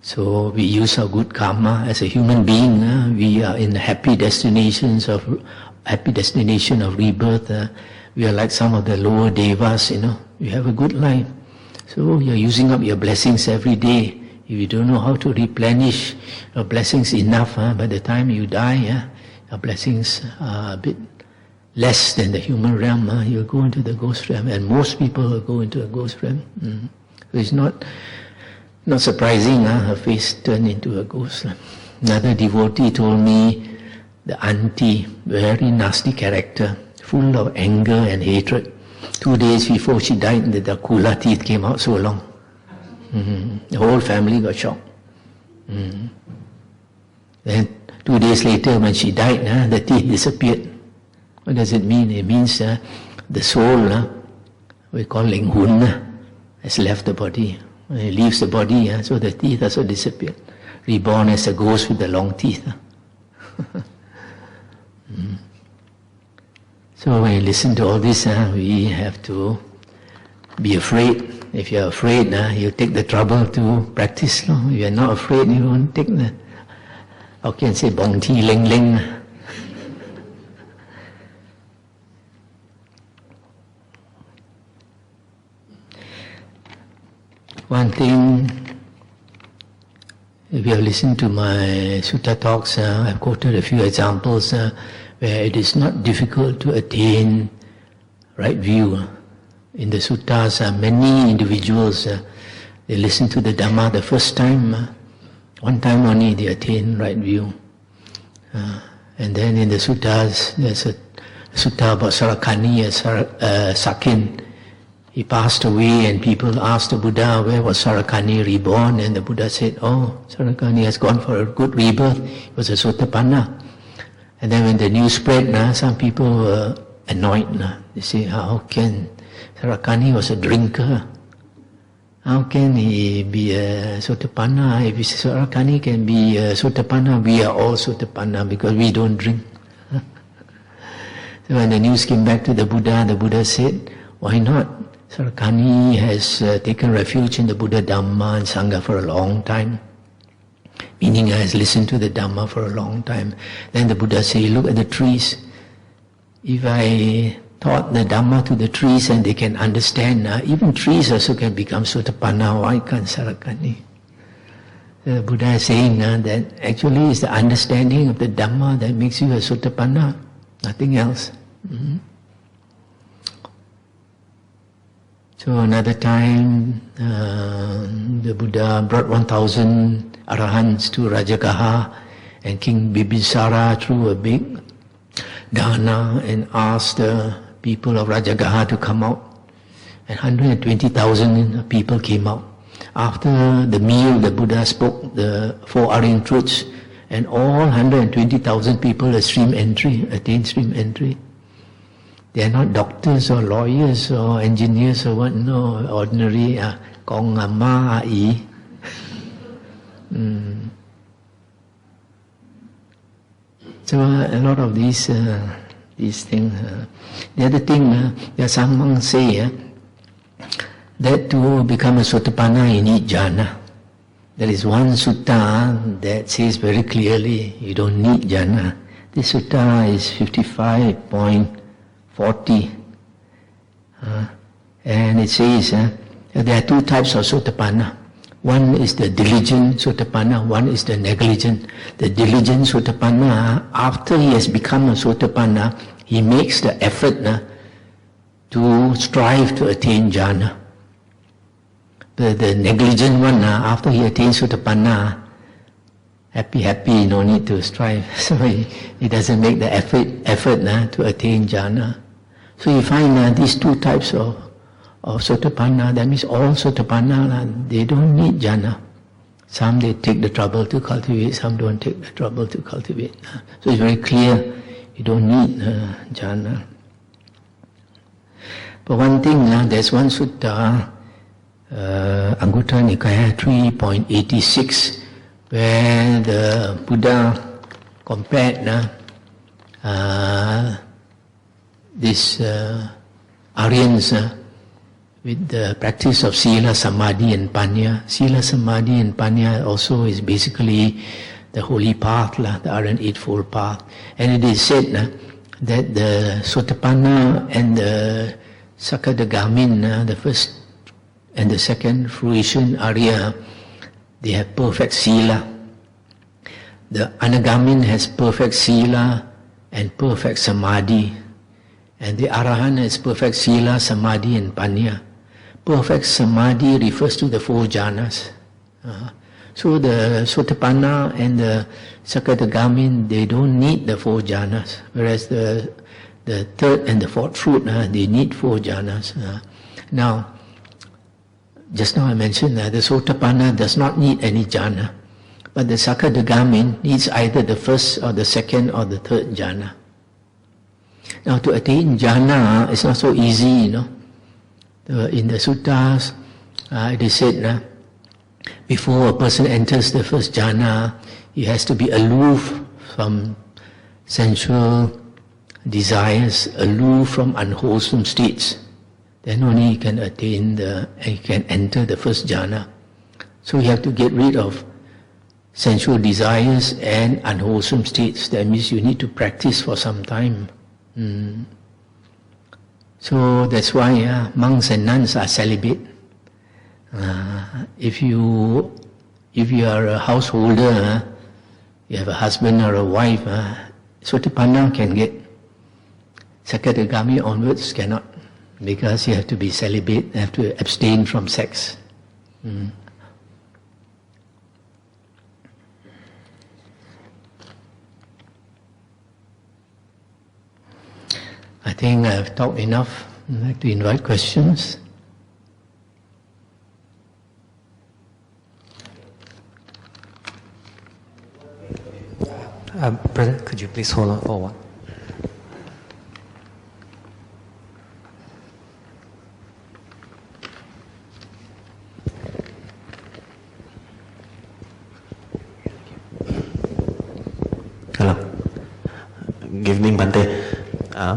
So we use our good karma. As a human being, we are in happy destination of rebirth. We are like some of the lower devas, We have a good life. So you're using up your blessings every day. If you don't know how to replenish your blessings enough, by the time you die, your blessings are a bit less than the human realm. You'll go into the ghost realm, and most people will go into the ghost realm. So it's not surprising, her face turned into a ghost. Another devotee told me, the auntie, very nasty character, full of anger and hatred. 2 days before she died, the Dakula teeth came out so long. The whole family got shocked. Then 2 days later, when she died, the teeth disappeared. What does it mean? It means the soul, we call Linghun, has left the body. When it leaves the body, so the teeth also disappeared. Reborn as a ghost with the long teeth. So when you listen to all this, we have to be afraid. If you're afraid, you take the trouble to practice. If you're not afraid, you won't take the, how can I say, bong ti ling ling. One thing, if you have listened to my sutta talks, I've quoted a few examples where it is not difficult to attain right view. In the suttas, many individuals, they listen to the Dhamma the first time, one time only they attain right view. And then in the suttas, there's a sutta about Sarakani, Sakin. He passed away and people asked the Buddha, where was Sarakani reborn? And the Buddha said, oh, Sarakani has gone for a good rebirth. He was a Sotapanna. And then when the news spread, some people were annoyed. They say, how can Sarakani was a drinker? How can he be a Sotapanna? If Sarakani can be a Sotapanna, we are all Sotapanna because we don't drink. So when the news came back to the Buddha said, why not? Sarakani has taken refuge in the Buddha, Dhamma and Sangha for a long time. Meaning has listened to the Dhamma for a long time. Then the Buddha said, look at the trees. If I taught the Dhamma to the trees and they can understand, even trees also can become Sotapanna. Why can't Sarakani? The Buddha is saying that actually it's the understanding of the Dhamma that makes you a Sotapanna, nothing else. So another time, the Buddha brought 1,000 Arahants to Rajagaha, and King Bibisara threw a big dana and asked the people of Rajagaha to come out. And 120,000 people came out. After the meal, the Buddha spoke the 4 Ariyan truths, and all 120,000 people attained stream entry. They are not doctors or lawyers or engineers or what, no, ordinary kong ama ai. So a lot of these things. The other thing, there are some monks say that to become a Sotapanna you need jhana. There is one sutta that says very clearly you don't need jhana. This sutta is 55.40. And it says there are two types of Sotapanna. One is the diligent Sotapanna, one is the negligent. The diligent Sotapanna, after he has become a Sotapanna, he makes the effort to strive to attain jhana. The negligent one, after he attains Sotapanna, happy, no need to strive. So he doesn't make the effort to attain jhana. So you find these two types of Sotapanna, that means all Sotapanna, they don't need jhana. Some they take the trouble to cultivate, some don't take the trouble to cultivate. So it's very clear, you don't need jhana. But one thing, there's one sutta, Anguttara Nikaya 3.86, where the Buddha compared this Aryans with the practice of Sila, Samadhi and Panya. Sila, Samadhi and Panya also is basically the holy path, the Ariyan Eightfold path. And it is said that the Sotapanna and the Sakadagamin, the first and the second fruition Arya, they have perfect Sila. The Anagamin has perfect Sila and perfect Samadhi. And the Arahant has perfect Sila, Samadhi and Panya. Perfect Samadhi refers to the four jhanas. So the Sotapanna and the Sakadagamin, they don't need the four jhanas. Whereas the third and the fourth fruit, they need four jhanas. Now, just now I mentioned that the Sotapanna does not need any jhana. But the Sakadagamin needs either the first or the second or the third jhana. Now to attain jhana, it's not so easy, you know. In the suttas, it is said, before a person enters the first jhana, he has to be aloof from sensual desires, aloof from unwholesome states. Then only he can he can enter the first jhana. So you have to get rid of sensual desires and unwholesome states. That means you need to practice for some time. So that's why monks and nuns are celibate. If you are a householder, you have a husband or a wife, Sotapanna can get. Sakadagami onwards cannot, because you have to be celibate, you have to abstain from sex. I think I've talked enough. I'd like to invite questions. Brother, could you please hold on for one? Hello. Good evening, Bante.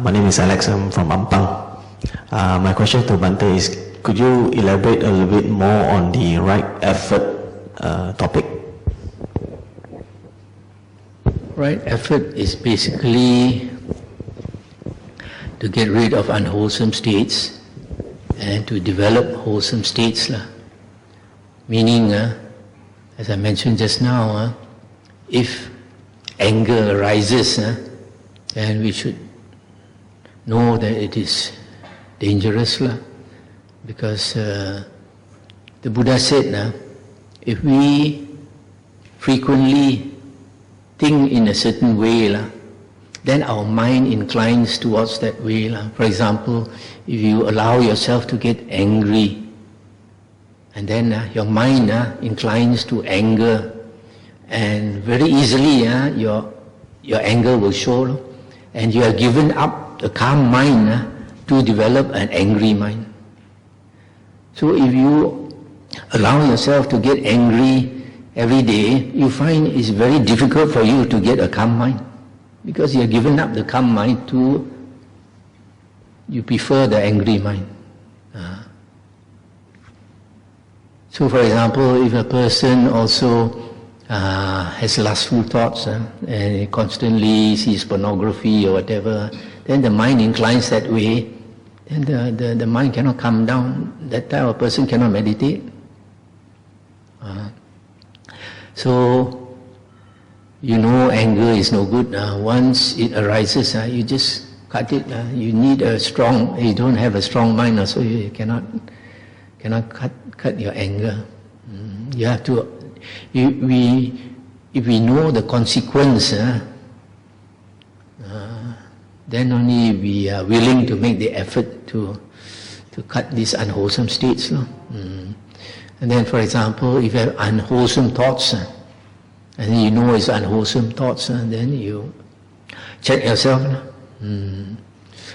My name is Alex. I'm from Ampang. My question to Bante is, could you elaborate a little bit more on the right effort topic? Right effort is basically to get rid of unwholesome states and to develop wholesome states. Meaning, as I mentioned just now, if anger arises, then we should know that it is dangerous, because the Buddha said, if we frequently think in a certain way, then our mind inclines towards that way. For example, if you allow yourself to get angry, and then your mind inclines to anger, and very easily your anger will show, and you have given up the calm mind to develop an angry mind. So if you allow yourself to get angry every day, you find it's very difficult for you to get a calm mind. Because you have given up the calm mind to, you prefer the angry mind. So for example, if a person also has lustful thoughts and he constantly sees pornography or whatever, then the mind inclines that way, then the mind cannot calm down. That type of person cannot meditate. So, you know anger is no good. Once it arises, you just cut it. You need you don't have a strong mind, so you cannot cut your anger. You have to, if we know the consequence, then only we are willing to make the effort to cut these unwholesome states. And then, for example, if you have unwholesome thoughts, and you know it's unwholesome thoughts, then you check yourself.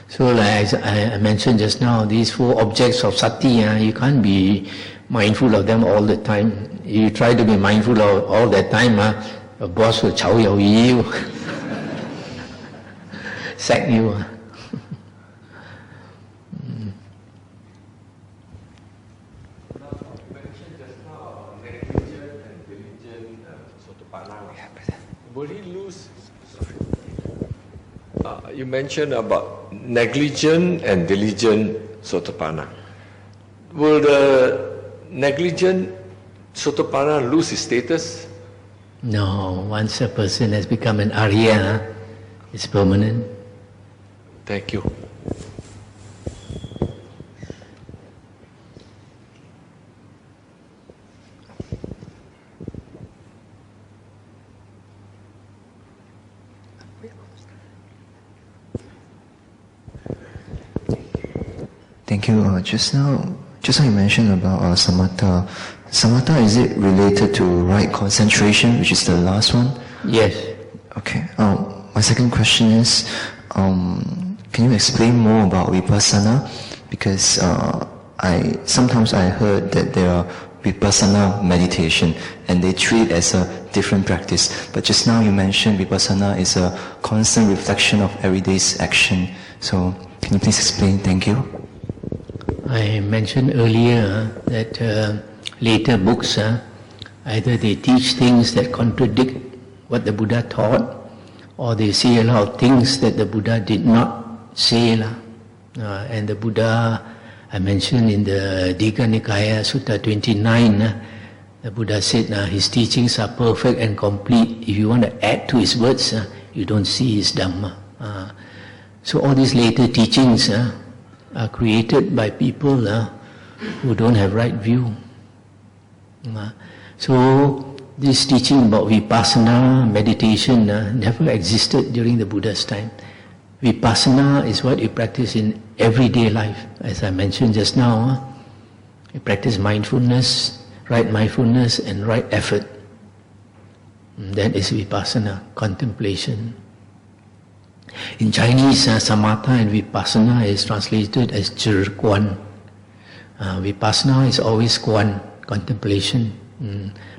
So like I mentioned just now, these 4 objects of sati, you can't be mindful of them all the time. You try to be mindful of all that time, your boss will chow your you, sack you. Will he lose? You mentioned about negligent and diligent sotapanna. Will the negligent sotapanna lose his status? No, once a person has become an Ariya, it's permanent. Thank you. Thank you. Just now you mentioned about samatha. Samatha, is it related to right concentration, which is the last one? Yes. Okay. My second question is, can you explain more about vipassana? Because sometimes I heard that there are vipassana meditation and they treat it as a different practice. But just now you mentioned vipassana is a constant reflection of everyday's action. So can you please explain? Thank you. I mentioned earlier that later books, either they teach things that contradict what the Buddha taught, or they say a lot of things that the Buddha did not say. And the Buddha, I mentioned in the Digha Nikaya, Sutta 29, the Buddha said his teachings are perfect and complete. If you want to add to his words, you don't see his Dhamma. So all these later teachings are created by people who don't have right view. So this teaching about vipassana, meditation, never existed during the Buddha's time. Vipassana is what you practice in everyday life. As I mentioned just now, you practice mindfulness, right mindfulness and right effort. That is vipassana, contemplation. In Chinese, samatha and vipassana is translated as zhi guan. Vipassana is always guan, contemplation.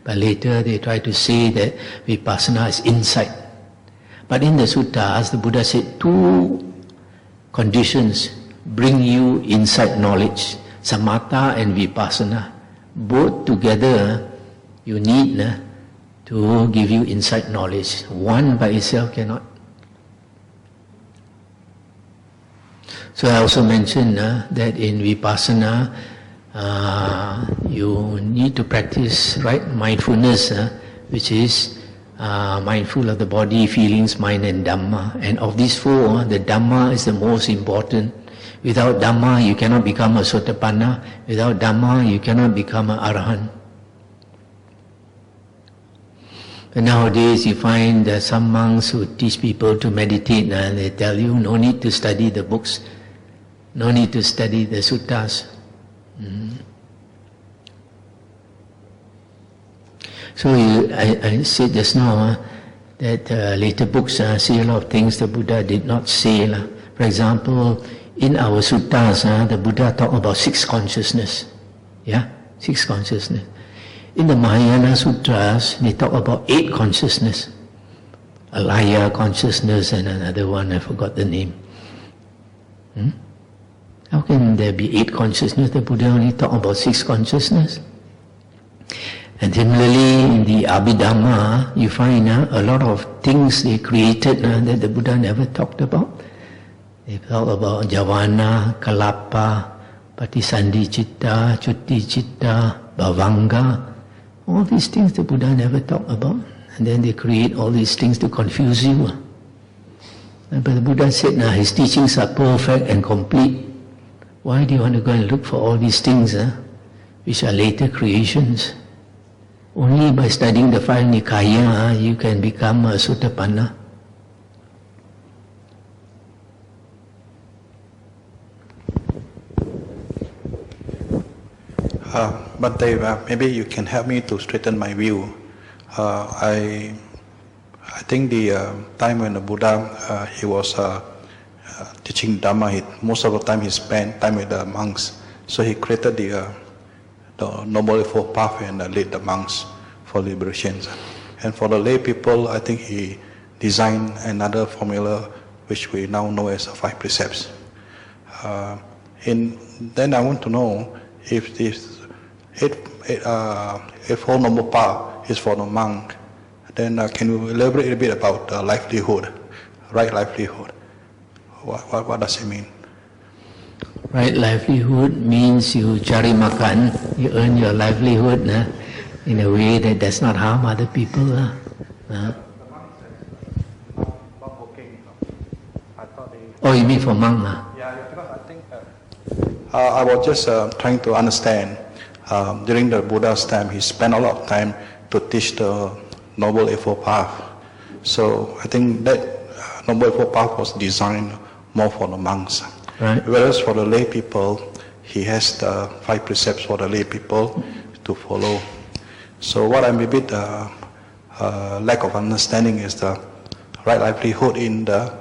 But later they try to say that vipassana is insight. But in the suttas, the Buddha said 2 conditions bring you insight knowledge, samatha and vipassana. Both together you need to give you insight knowledge. One by itself cannot. So I also mentioned that in vipassana, you need to practice right mindfulness, which is mindful of the body, feelings, mind and Dhamma. And of these 4, the Dhamma is the most important. Without Dhamma, you cannot become a Sotapanna. Without Dhamma, you cannot become an Arahant. But nowadays, you find some monks who teach people to meditate, and they tell you, no need to study the books, no need to study the suttas. So I said just now that later books say a lot of things the Buddha did not say. For example, in our suttas, the Buddha talked about 6 consciousness. 6 consciousness. In the Mahayana sutras, they talk about 8 consciousness. alaya consciousness, and another one, I forgot the name. How can there be 8 consciousness? The Buddha only talked about 6 consciousness. And similarly, in the Abhidhamma, you find a lot of things they created that the Buddha never talked about. They talk about Javana, Kalapa, Patisandhi Citta, Chutti Citta, Bhavanga. All these things the Buddha never talked about. And then they create all these things to confuse you. But the Buddha said, his teachings are perfect and complete. Why do you want to go and look for all these things which are later creations? Only by studying the 5 Nikaya you can become a Sotapanna. Bhante, maybe you can help me to straighten my view. I think the time when the Buddha he was teaching Dhamma, most of the time he spent time with the monks. So he created the Noble Eightfold Path and led the monks for liberation. And for the lay people, I think he designed another formula which we now know as 5 precepts. Then I want to know if Eightfold Noble Path is for the monk, then can you elaborate a bit about livelihood, right livelihood? What does it mean? Right livelihood means you cari makan, you earn your livelihood in a way that does not harm other people. Oh, you mean for monk? Yeah, because I think I was just trying to understand. During the Buddha's time, he spent a lot of time to teach the Noble Eightfold Path. So I think that Noble Eightfold Path was designed more for the monks. Right. Whereas for the lay people, he has the 5 precepts for the lay people to follow. So what I'm a bit lack of understanding is the right livelihood in the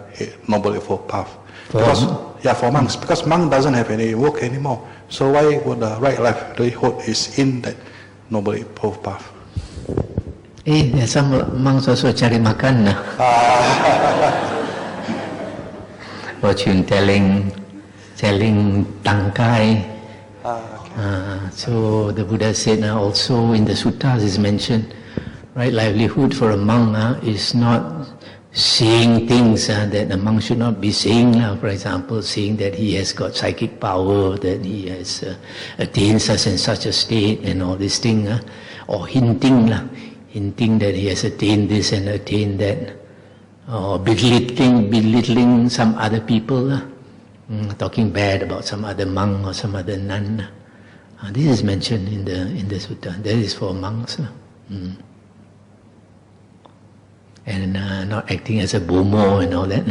Noble Eightfold Path. For monks, because monk doesn't have any work anymore. So why would the right livelihood is in that Noble Eightfold Path? There's some monks also cari makan. Fortune telling, selling tangkai. So the Buddha said also in the suttas is mentioned, right livelihood for a monk is not saying things that a monk should not be saying. For example, saying that he has got psychic power, that he has attained such and such a state and all this thing, or hinting that he has attained this and attained that, or belittling some other people, talking bad about some other monk or some other nun. This is mentioned in the sutta. That is for monks. And not acting as a bomo and all that.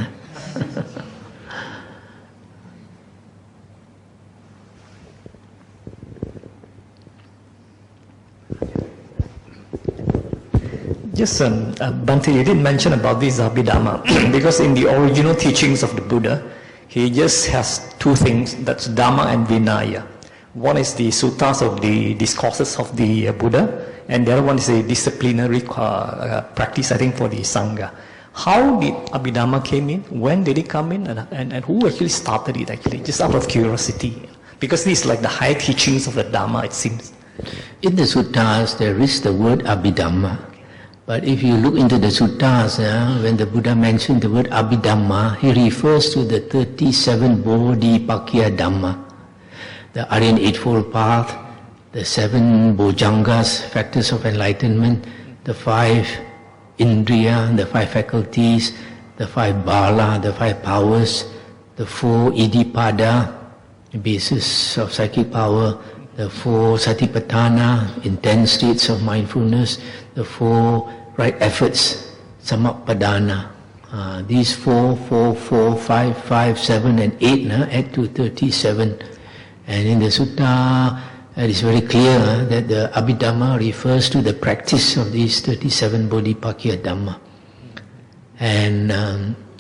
Yes, Bhante, you did mention about this Abhidhamma because in the original teachings of the Buddha, he just has 2 things, that's Dhamma and Vinaya. One is the suttas of the discourses of the Buddha, and the other one is a disciplinary practice, I think, for the Sangha. How did Abhidhamma came in? When did it come in? And who actually started it, actually? Just out of curiosity. Because these are like the high teachings of the Dhamma, it seems. In the suttas, there is the word Abhidhamma. But if you look into the suttas, when the Buddha mentioned the word Abhidhamma, he refers to the 37 Bodhipakya Dhamma, the Ariyan Eightfold Path, the 7 Bojjhangas, factors of enlightenment, the 5 Indriya, the 5 faculties, the 5 Bala, the 5 powers, the 4 Iddhipada, the basis of psychic power, the 4 Satipatthana, intense states of mindfulness, the 4 right efforts, Samappadana. These 4, 5, 5, 7 and 8 add to 37. And in the sutta, it is very clear that the Abhidhamma refers to the practice of these 37 Bodhipakya Dhamma. And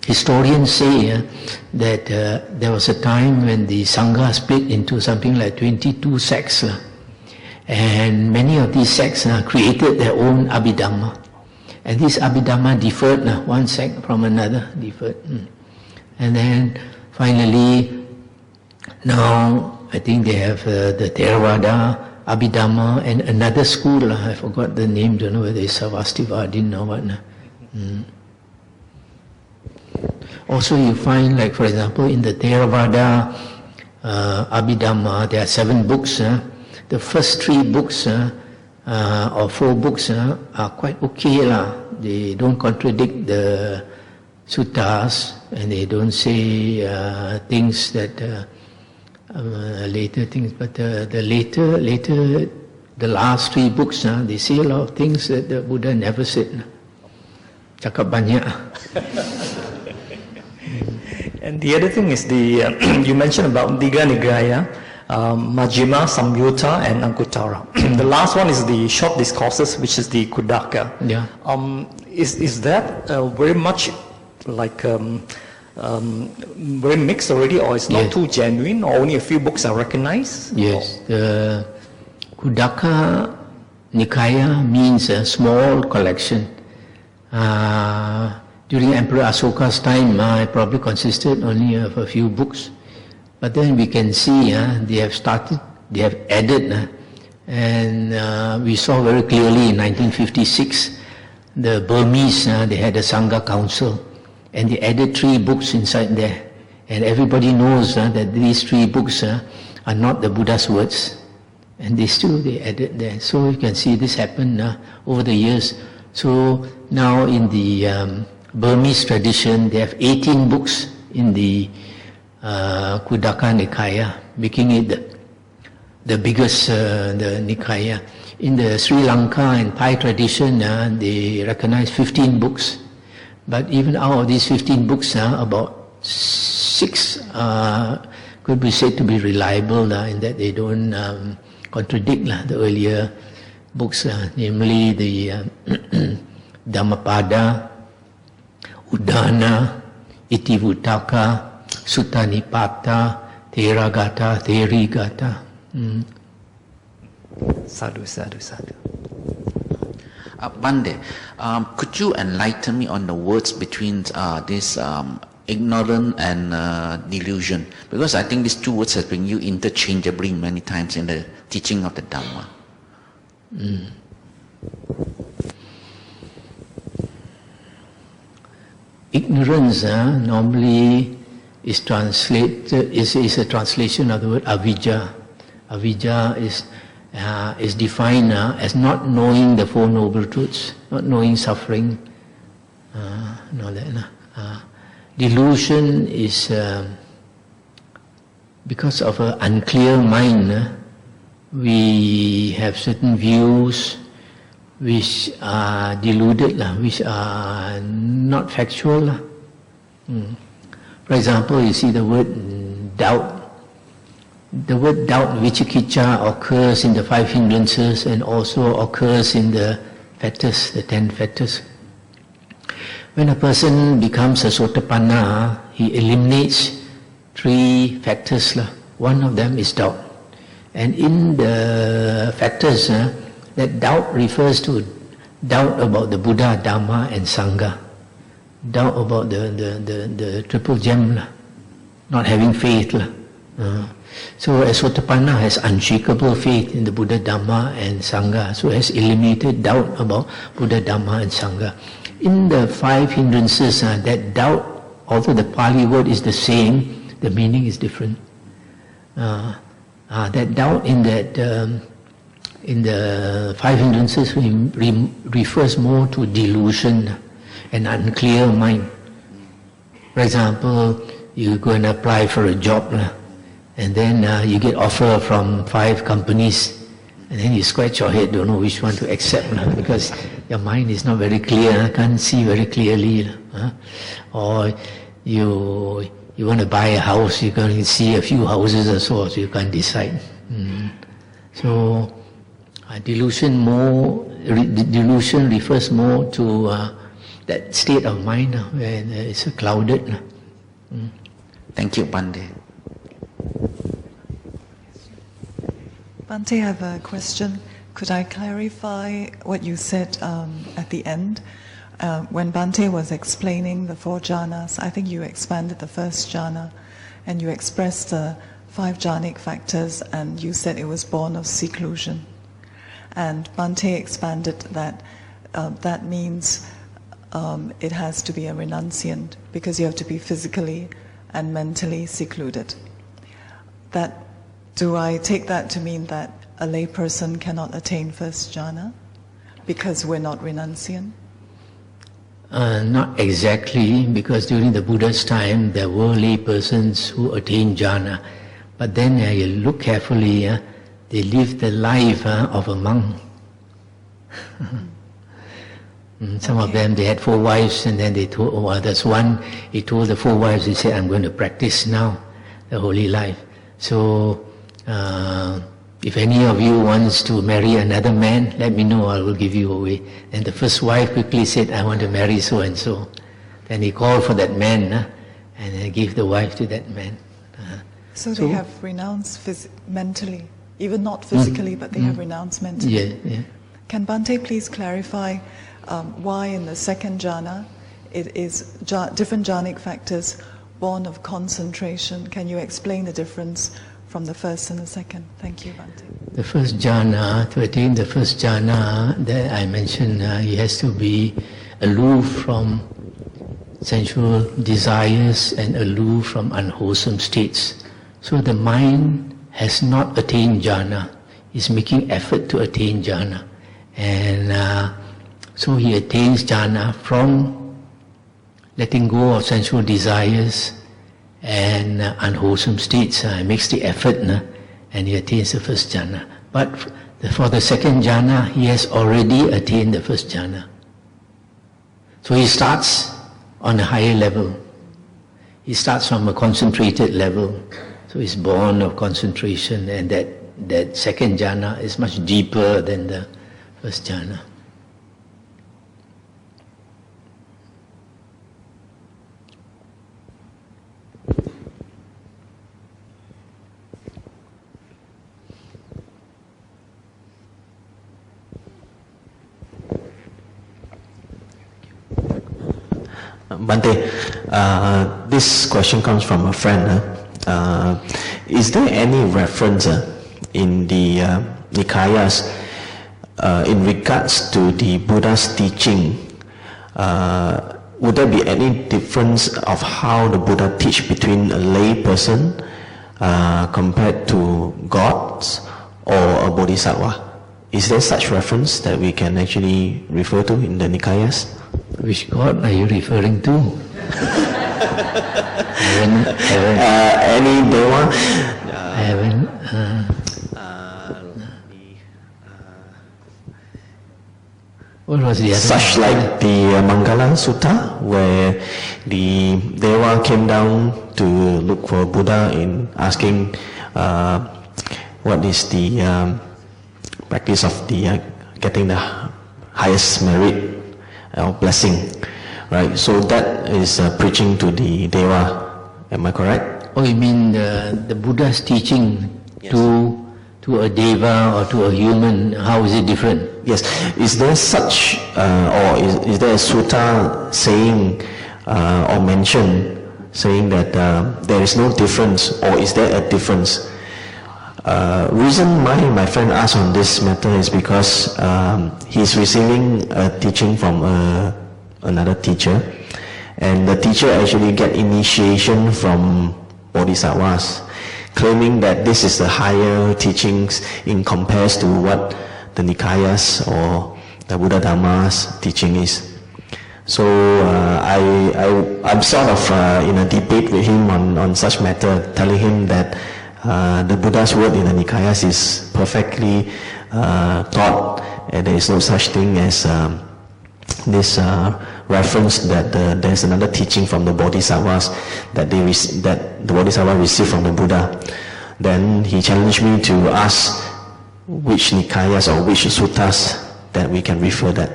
historians say that there was a time when the Sangha split into something like 22 sects. And many of these sects created their own Abhidhamma. And this Abhidhamma differed, one sect from another differed. And then finally, now I think they have the Theravada, Abhidhamma, and another school, I forgot the name, don't know whether it's Savastivadin or what. Also you find, like for example, in the Theravada Abhidhamma, there are 7 books. The first 3 books or 4 books are quite okay lah. They don't contradict the suttas, and they don't say things that later things. But the later the last 3 books, they say a lot of things that the Buddha never said. Cakap banyak. And the other thing is you mentioned about Digha Nigaya, Majjhima, Samyutta, and Anguttara. The last one is the short discourses, which is the Khuddaka. Yeah. Is that very much like very mixed already, or it's not too genuine, or only a few books are recognized? Yes. The Khuddaka Nikaya means a small collection. During Emperor Asoka's time, it probably consisted only of a few books. But then we can see they have added, and we saw very clearly in 1956, the Burmese, they had a Sangha council, and they added 3 books inside there. And everybody knows that these 3 books are not the Buddha's words, and they added there. So you can see this happen over the years. So now in the Burmese tradition, they have 18 books in the Khuddaka Nikaya, making it the biggest the Nikaya. In the Sri Lanka and Thai tradition, they recognize 15 books. But even out of these 15 books, about 6 could be said to be reliable in that they don't contradict the earlier books, namely the Dhammapada, Udana, Itivuttaka, Sutta Nipata, Theragata, Therigata. Sadhu, sadhu, sadhu. Bande, could you enlighten me on the words between this ignorant and delusion? Because I think these 2 words have been used interchangeably many times in the teaching of the Dhamma. Ignorance normally is a translation of the word avijja. Avijja is defined as not knowing the 4 noble truths, not knowing suffering. Delusion is because of an unclear mind. We have certain views which are deluded, which are not factual. For example, you see the word doubt. The word doubt, vicikicca, occurs in the 5 hindrances and also occurs in the fetters, the 10 fetters. When a person becomes a Sotapanna, he eliminates 3 factors. One of them is doubt. And in the factors, that doubt refers to doubt about the Buddha, Dhamma and Sangha. Doubt about the triple gem, not having faith. So a Sotapanna has unshakable faith in the Buddha, Dhamma and Sangha, so has eliminated doubt about Buddha, Dhamma and Sangha. In the 5 hindrances, that doubt, although the Pali word is the same, the meaning is different. That doubt in the 5 hindrances refers more to delusion, an unclear mind. For example, you go and apply for a job, and then you get offer from 5 companies, and then you scratch your head, don't know which one to accept, because your mind is not very clear, can't see very clearly. Or you want to buy a house, you can see a few houses or so you can't decide. So delusion refers more to that state of mind where it's clouded. Thank you, Bande. Bante, I have a question. Could I clarify what you said at the end? When Bhante was explaining the 4 jhanas, I think you expanded the first jhana and you expressed the 5 jhanic factors and you said it was born of seclusion. And Bhante expanded that that means it has to be a renunciant because you have to be physically and mentally secluded. Do I take that to mean that a lay person cannot attain first jhana because we're not renunciant? Not exactly, because during the Buddha's time there were lay persons who attained jhana. But then you look carefully, they lived the life of a monk. Some of them, they had 4 wives, and then they told, there's one, he told the 4 wives, he said, I'm going to practice now the holy life. So, if any of you wants to marry another man, let me know, I will give you away. And the first wife quickly said, I want to marry so and so. Then he called for that man, and gave the wife to that man. So they have renounced mentally, even not physically, but they have renounced mentally. Yeah. Can Bhante please clarify why in the second jhana it is different jhanic factors born of concentration? Can you explain the difference from the first and the second? Thank you, Bhante. The first jhana, to attain the first jhana, that I mentioned, he has to be aloof from sensual desires and aloof from unwholesome states. So the mind has not attained jhana, is making effort to attain jhana. And so he attains jhana from letting go of sensual desires and unwholesome states. He makes the effort and he attains the first jhana. But for the second jhana, he has already attained the first jhana. So he starts on a higher level. He starts from a concentrated level. So he's born of concentration, and that second jhana is much deeper than the first jhana. Bhante, this question comes from a friend. Is there any reference in the Nikayas in regards to the Buddha's teaching? Would there be any difference of how the Buddha teach between a lay person compared to gods or a bodhisattva? Is there such reference that we can actually refer to in the Nikayas? Which god are you referring to? Any deva? I haven't. What was the other? Such like the Mangala Sutta, where the deva came down to look for Buddha in asking what is the practice of the getting the highest merit or blessing, right? So that is preaching to the deva. Am I correct? Oh, you mean the Buddha's teaching? Yes. To a deva or to a human? How is it different? Yes. Is there such or is there a sutta saying or mention saying that there is no difference, or is there a difference? Reason my friend asked on this matter is because he's receiving a teaching from another teacher, and the teacher actually get initiation from bodhisattvas, claiming that this is the higher teachings in comparison to what the Nikayas or the Buddha Dhamma's teaching is. So I'm sort of in a debate with him on such matter, telling him that the Buddha's word in the Nikayas is perfectly taught, and there is no such thing as this reference that there's another teaching from the bodhisattvas that the bodhisattva received from the Buddha. Then he challenged me to ask which Nikayas or which suttas that we can refer that.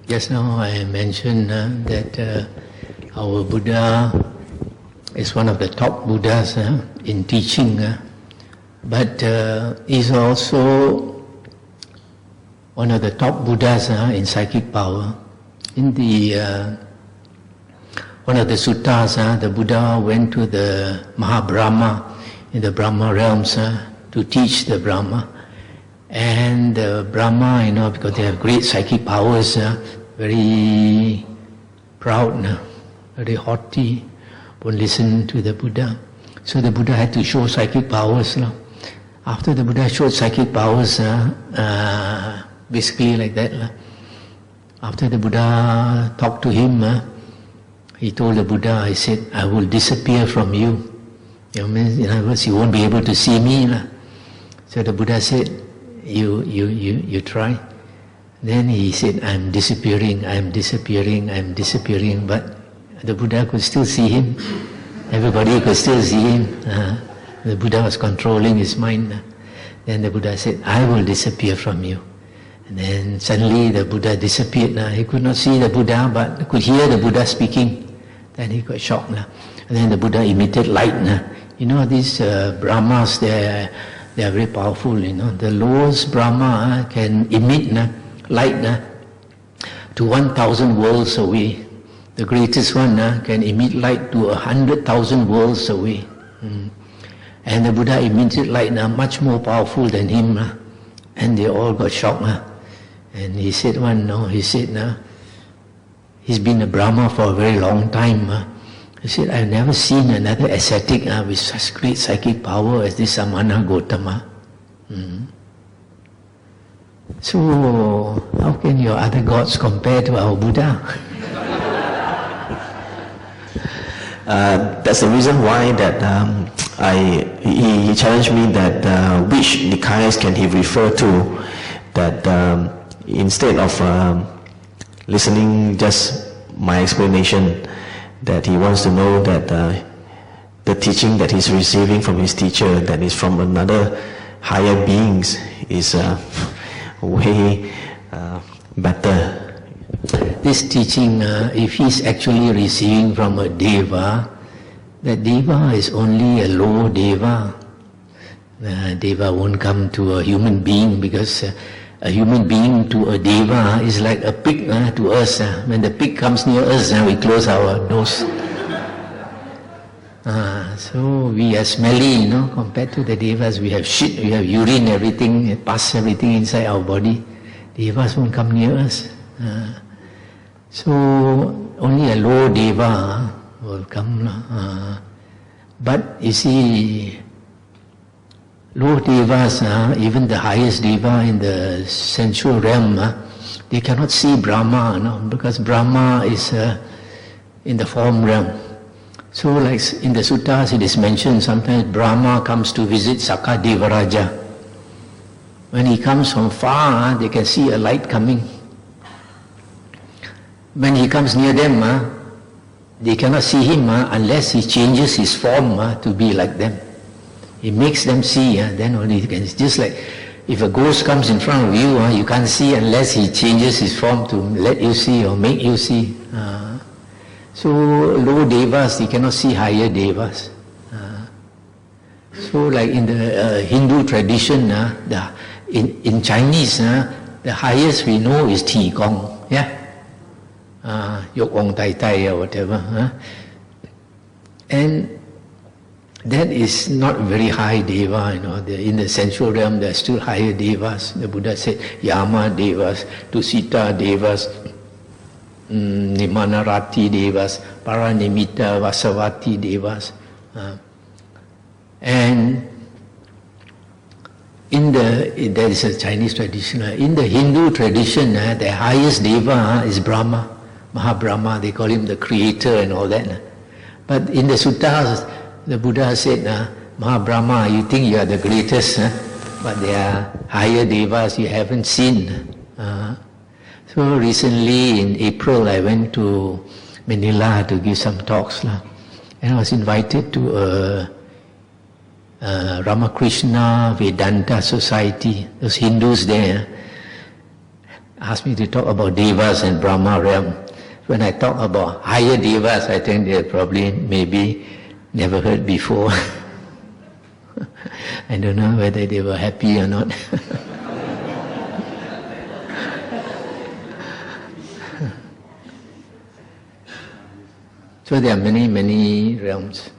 Just now I mentioned that our Buddha is one of the top Buddhas in teaching, but is also one of the top Buddhas in psychic power. In the one of the suttas, the Buddha went to the Mahabrahma in the Brahma realms to teach the Brahma. And the Brahma, because they have great psychic powers, very proud, very haughty, won't listen to the Buddha. So the Buddha had to show psychic powers. After the Buddha showed psychic powers, basically like that. After the Buddha talked to him, he told the Buddha, he said, I will disappear from you. In other words, you won't be able to see me. So the Buddha said, you try. Then he said, I'm disappearing, but the Buddha could still see him. Everybody could still see him. The Buddha was controlling his mind. Then the Buddha said, I will disappear from you. And then suddenly the Buddha disappeared. He could not see the Buddha, but could hear the Buddha speaking. Then he got shocked. And then the Buddha emitted light. These Brahmas, they are very powerful. The lowest Brahma can emit light to 1,000 worlds away. The greatest one can emit light to 100,000 worlds away. And the Buddha emitted light much more powerful than him. And they all got shocked. And he said he's been a Brahma for a very long time. He said, I've never seen another ascetic with such great psychic power as this Samana Gotama. So, how can your other gods compare to our Buddha? That's the reason why that he challenged me that which Nikayas can he refer to, that instead of listening just my explanation, that he wants to know that the teaching that he's receiving from his teacher, that is from another higher beings, is way better. This teaching, if he's actually receiving from a Deva, that Deva is only a low Deva. Deva won't come to a human being, because a human being to a Deva is like a pig to us. When the pig comes near us, we close our nose. So we are smelly, compared to the Devas. We have shit, we have urine, everything, pus, everything inside our body. Devas won't come near us. So only a low Deva will come. But you see, low Devas, even the highest Deva in the sensual realm, they cannot see Brahma, because Brahma is in the form realm. So like in the suttas it is mentioned, sometimes Brahma comes to visit Sakka Devaraja. When he comes from far, they can see a light coming. When he comes near them, they cannot see him unless he changes his form to be like them. He makes them see, then only you can. It's just like if a ghost comes in front of you, you can't see unless he changes his form to let you see or make you see. So low Devas, they cannot see higher Devas. So like in the Hindu tradition, in Chinese, the highest we know is Ti Gong, Yok Ong Tai Tai or whatever. And that is not very high Deva, in the sensual realm there are still higher Devas. The Buddha said, Yama Devas, Tusita Devas, Nimanarati Devas, Paranimita Vasavati Devas. And there is a Chinese tradition. In the Hindu tradition, the highest Deva is Brahma, Mahabrahma, they call him the creator and all that. But in the suttas, the Buddha said, Mahabrahma, you think you are the greatest, but there are higher Devas you haven't seen. So recently in April I went to Manila to give some talks, and I was invited to a Ramakrishna Vedanta Society. Those Hindus there asked me to talk about Devas and Brahma realm. When I talk about higher Devas, I think they probably maybe never heard before. I don't know whether they were happy or not. So there are many, many realms.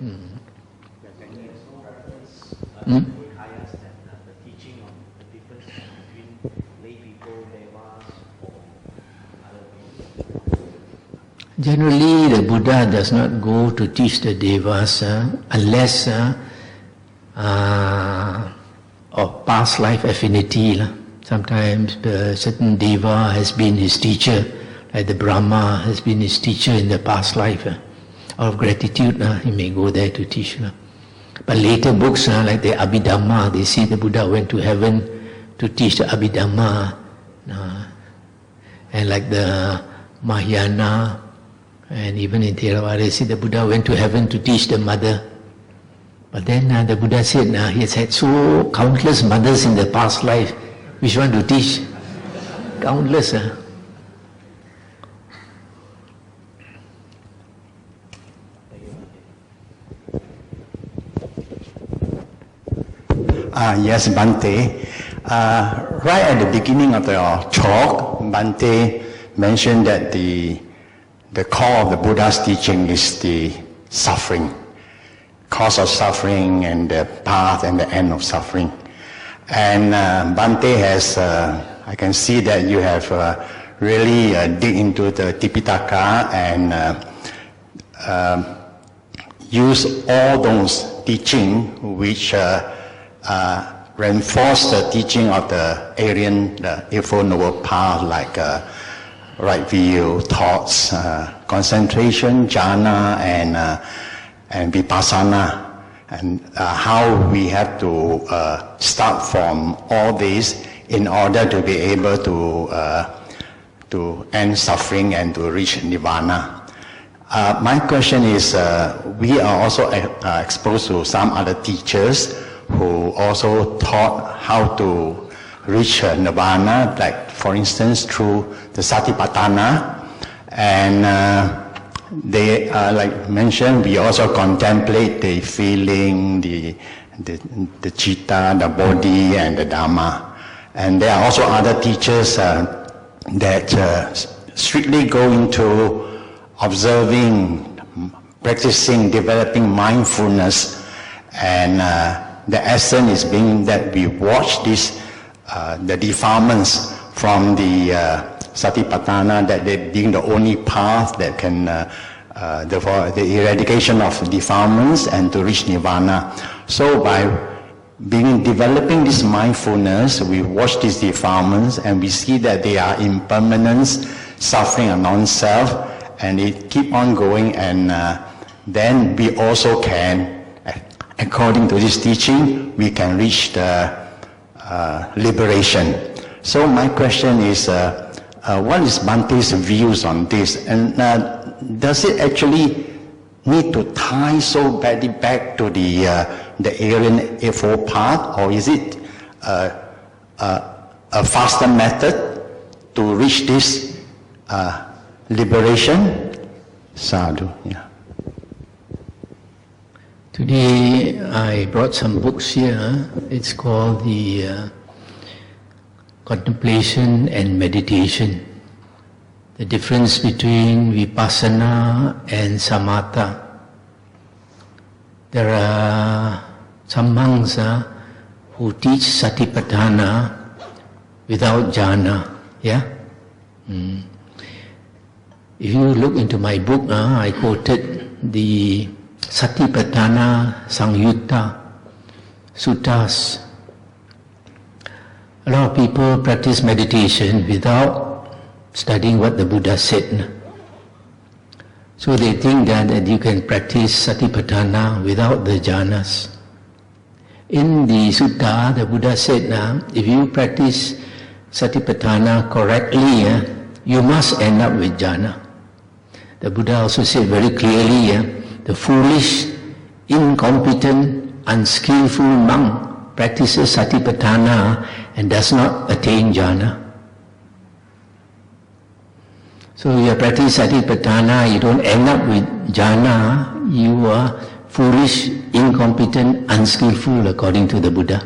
Generally, the Buddha does not go to teach the Devas unless of past life affinity. Sometimes a certain Deva has been his teacher, like the Brahma has been his teacher in the past life. Out of gratitude, he may go there to teach. But later books, like the Abhidhamma, they see the Buddha went to heaven to teach the Abhidhamma. And like the Mahayana, and even in Theravada, they see the Buddha went to heaven to teach the mother. But then the Buddha said, he has had so countless mothers in the past life. Which one to teach? Countless. Yes, Bhante. Right at the beginning of your talk, Bhante mentioned that the core of the Buddha's teaching is the suffering, cause of suffering and the path and the end of suffering. And Bhante has, I can see that you have really dig into the Tipitaka and use all those teaching which reinforce the teaching of the Ariyan, the Eightfold Noble Path, like right view, thoughts, concentration, jhana, and vipassana. And how we have to start from all this in order to be able to end suffering and to reach nirvana. My question is, we are also exposed to some other teachers who also taught how to reach nirvana, like for instance through the Satipatthana, and they like mentioned, we also contemplate the feeling, the citta, the body, and the Dhamma. And there are also other teachers that strictly go into observing, practicing, developing mindfulness, and the essence is being that we watch this, the defilements from the Satipatthana, that they being the only path that can, the eradication of defilements and to reach nirvana. So by developing this mindfulness, we watch these defilements and we see that they are impermanence, suffering, and non-self, and it keep on going, and then we also can, according to this teaching, we can reach the liberation. So my question is, what is Bhante's views on this? And does it actually need to tie so badly back to the Ariyan Eightfold path, or is it a faster method to reach this liberation? Sadhu. Yeah. Today I brought some books here. It's called the Contemplation and Meditation. The difference between Vipassana and Samatha. There are some monks who teach Satipatthana without jhana. Yeah? If you look into my book, I quoted the Satipatthana Sangyutta Suttas. A lot of people practice meditation without studying what the Buddha said. So they think that you can practice Satipatthana without the jhanas. In the sutta, the Buddha said, if you practice Satipatthana correctly, you must end up with jhana. The Buddha also said very clearly, the foolish, incompetent, unskillful monk practices Satipatthana and does not attain jhana. So you practice Satipatthana, you don't end up with jhana, you are foolish, incompetent, unskillful according to the Buddha.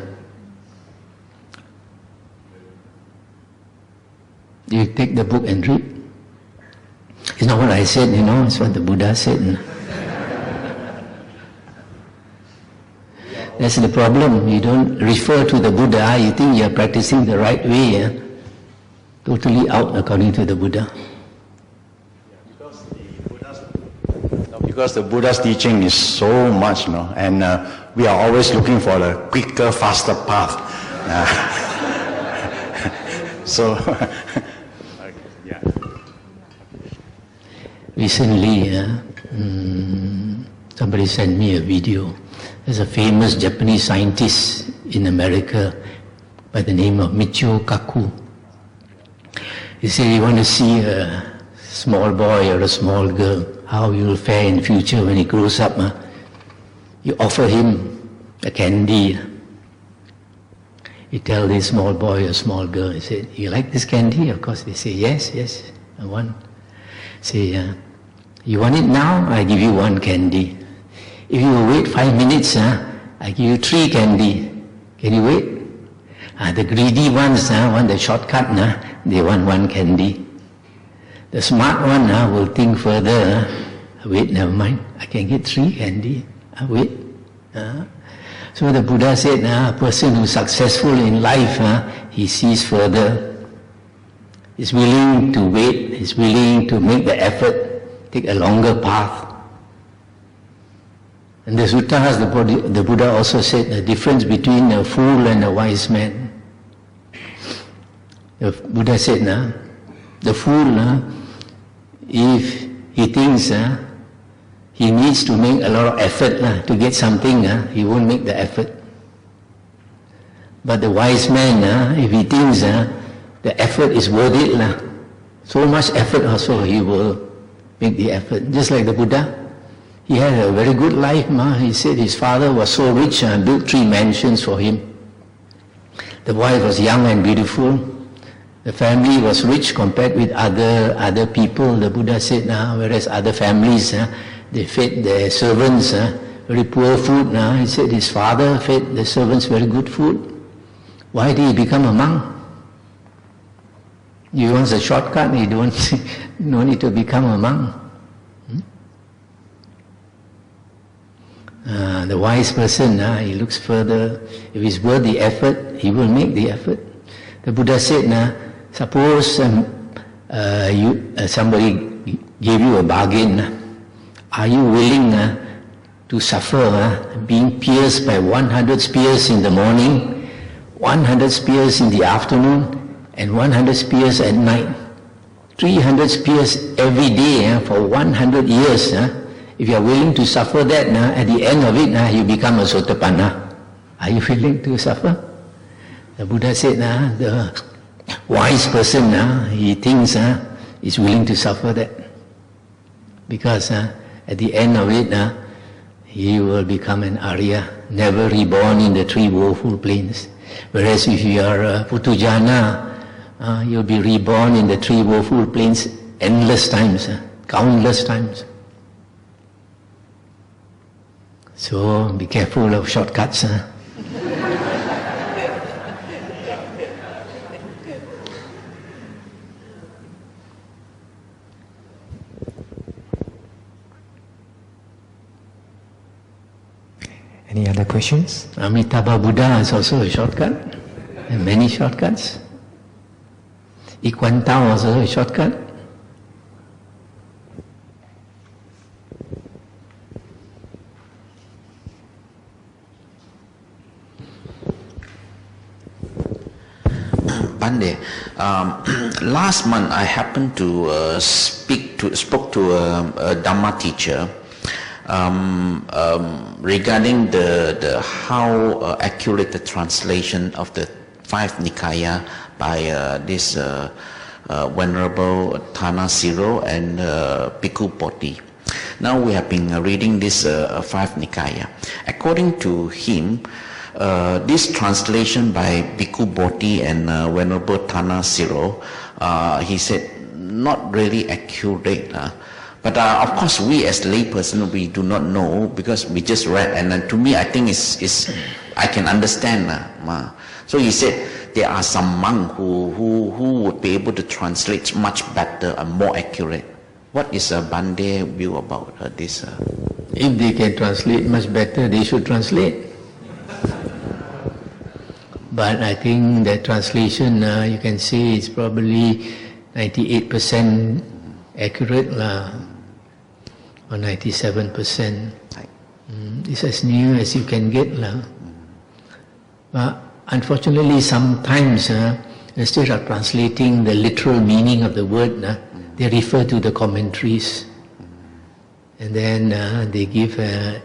You take the book and read. It's not what I said, it's what the Buddha said. That's the problem. You don't refer to the Buddha, you think you are practicing the right way. Totally out according to the Buddha. Because the Buddha's teaching is so much, and we are always looking for the quicker, faster path. So, yeah. Recently, somebody sent me a video. There's a famous Japanese scientist in America by the name of Michio Kaku. He said, you want to see a small boy or a small girl, how he will fare in future when he grows up. You offer him a candy. You tell this small boy or small girl, he said, you like this candy? Of course they say, yes, I want. Say, you want it now? I give you 1 candy. If you wait 5 minutes, I give you 3 candy. Can you wait? The greedy ones want the shortcut, they want 1 candy. The smart one will think further. Wait, never mind, I can get 3 candy. Wait. So the Buddha said, a person who's successful in life, he sees further. He's willing to wait, he's willing to make the effort, take a longer path. And the suttas, the Buddha also said the difference between a fool and a wise man. The Buddha said, the fool, if he thinks he needs to make a lot of effort to get something, he won't make the effort. But the wise man, if he thinks the effort is worth it, so much effort also he will make the effort. Just like the Buddha, he had a very good life. He said his father was so rich and built 3 mansions for him. The wife was young and beautiful. The family was rich compared with other people. The Buddha said, whereas other families, they fed their servants very poor food. He said his father fed the servants very good food. Why did he become a monk? He wants a shortcut, he don't need to become a monk. The wise person, he looks further. If it's worth the effort, he will make the effort. The Buddha said, suppose somebody gave you a bargain. Are you willing to suffer being pierced by 100 spears in the morning, 100 spears in the afternoon, and 100 spears at night? 300 spears every day for 100 years. If you are willing to suffer that, at the end of it, you become a sotapanna. Are you willing to suffer? The Buddha said, the wise person, he thinks is willing to suffer that. Because at the end of it, he will become an Arya, never reborn in the 3 woeful planes. Whereas if you are a Putujana, you'll be reborn in the 3 woeful planes endless times, countless times. So be careful of shortcuts. Any other questions? Amitabha Buddha is also a shortcut. There are many shortcuts. Ikwantao is also a shortcut. Bande, last month I happened to spoke to a Dhamma teacher regarding the how accurate the translation of the 5 Nikaya by this Venerable Thana Siro and Bhikkhu Bodhi. Now we have been reading this 5 Nikaya. According to him, this translation by Bhikkhu Bodhi and Venerable Thana Siro, he said, not really accurate. But of course, we as layperson, we do not know because we just read. And to me, I think I can understand. So he said there are some monks who would be able to translate much better and more accurate. What is Bande's view about this? If they can translate much better, they should translate. but I think the translation you can say it's probably 98% accurate or 97%. It's as near as you can get But unfortunately, sometimes instead of translating the literal meaning of the word, they refer to the commentaries, and then they give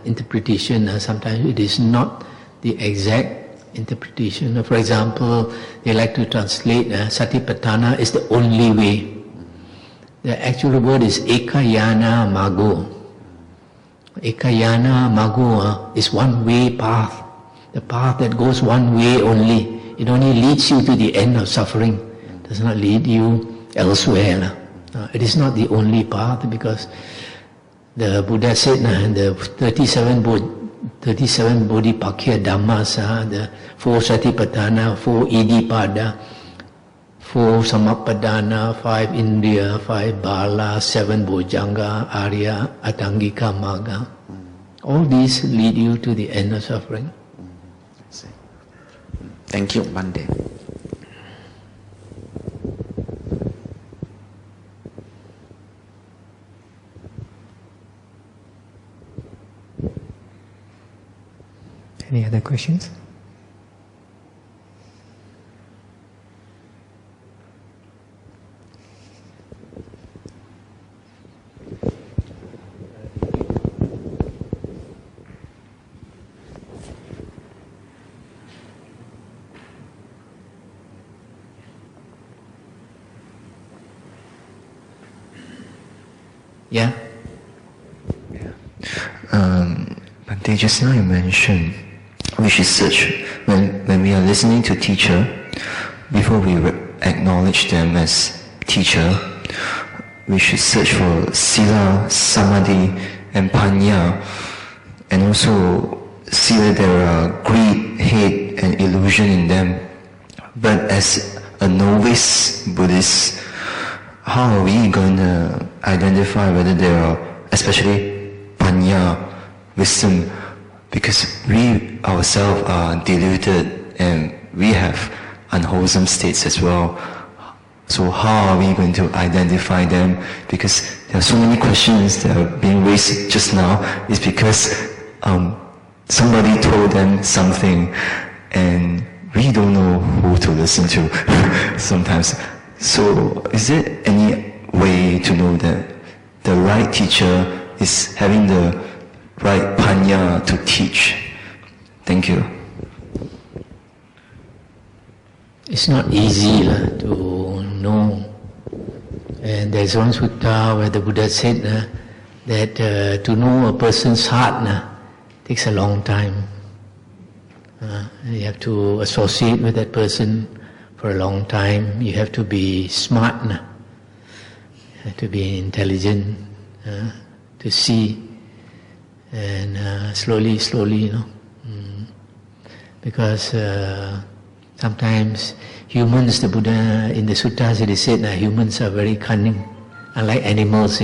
interpretation. Sometimes it is not the exact interpretation. For example, they like to translate Satipatthana is the only way. The actual word is Ekayana Mago. Ekayana Mago is one-way path. The path that goes one way only. It only leads you to the end of suffering. It does not lead you elsewhere. It is not the only path, because the Buddha said the 37 Bodhipakkhiya Dhammas, the 4 Satipatthana, 4 Iddhipada, 4 Samappadana, 5 Indriya, 5 Bala, 7 Bojjhanga, Arya, Atangika Magga. All these lead you to the end of suffering. Thank you, Bande. Any other questions? Yeah. Bhante, just now you mentioned we should search when we are listening to teacher, before we acknowledge them as teacher, we should search for sila, samadhi, and panya, and also see that there are greed, hate, and illusion in them. But as a novice Buddhist, how are we going to identify whether there are, especially panya, wisdom, because we ourselves are deluded and we have unwholesome states as well. So how are we going to identify them? Because there are so many questions that are being raised just now, is because somebody told them something and we don't know who to listen to sometimes. So is there any way to know that the right teacher is having the right panya to teach? Thank you. It's not easy to know. And there's one sutta where the Buddha said that to know a person's heart takes a long time. You have to associate with that person for a long time. You have to be smart, you have to be intelligent, to see, and slowly, because sometimes humans, the Buddha in the suttas it is said that humans are very cunning, unlike animals.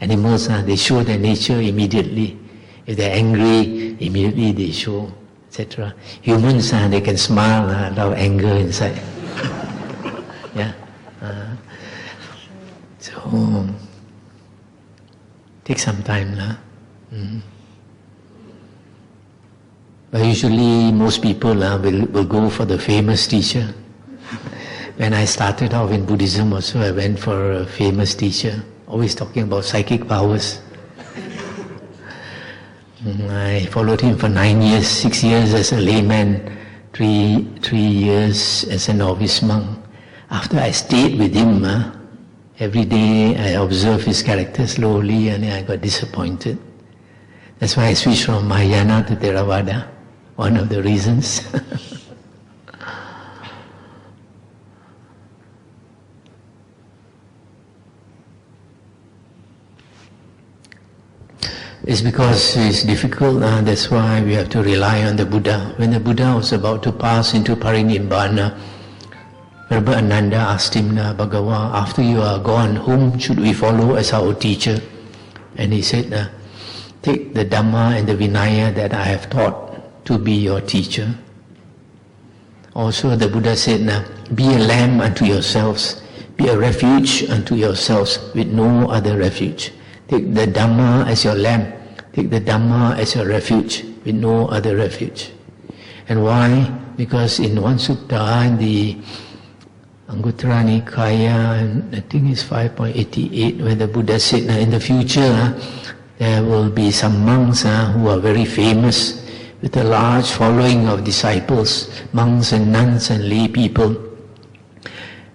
Animals they show their nature immediately. If they're angry, immediately they show, etc. Humans they can smile without anger inside. Yeah. So take some time But usually most people will go for the famous teacher. When I started off in Buddhism also, I went for a famous teacher, always talking about psychic powers. I followed him for 9 years, 6 years as a layman, 3 years as a novice monk. After I stayed with him, every day I observed his character slowly, and I got disappointed. That's why I switched from Mahayana to Theravada, one of the reasons. It's because it's difficult, that's why we have to rely on the Buddha. When the Buddha was about to pass into Parinibbana, Rabbi Ananda asked him, Bhagawa, after you are gone, whom should we follow as our teacher? And he said, take the Dhamma and the Vinaya that I have taught to be your teacher. Also the Buddha said, be a lamb unto yourselves, be a refuge unto yourselves with no other refuge. Take the Dhamma as your lamb, take the Dhamma as your refuge with no other refuge. And why? Because in one sutta, in the Anguttara Nikaya, I think it's 5.88, where the Buddha said, in the future there will be some monks who are very famous, with a large following of disciples, monks and nuns and lay people.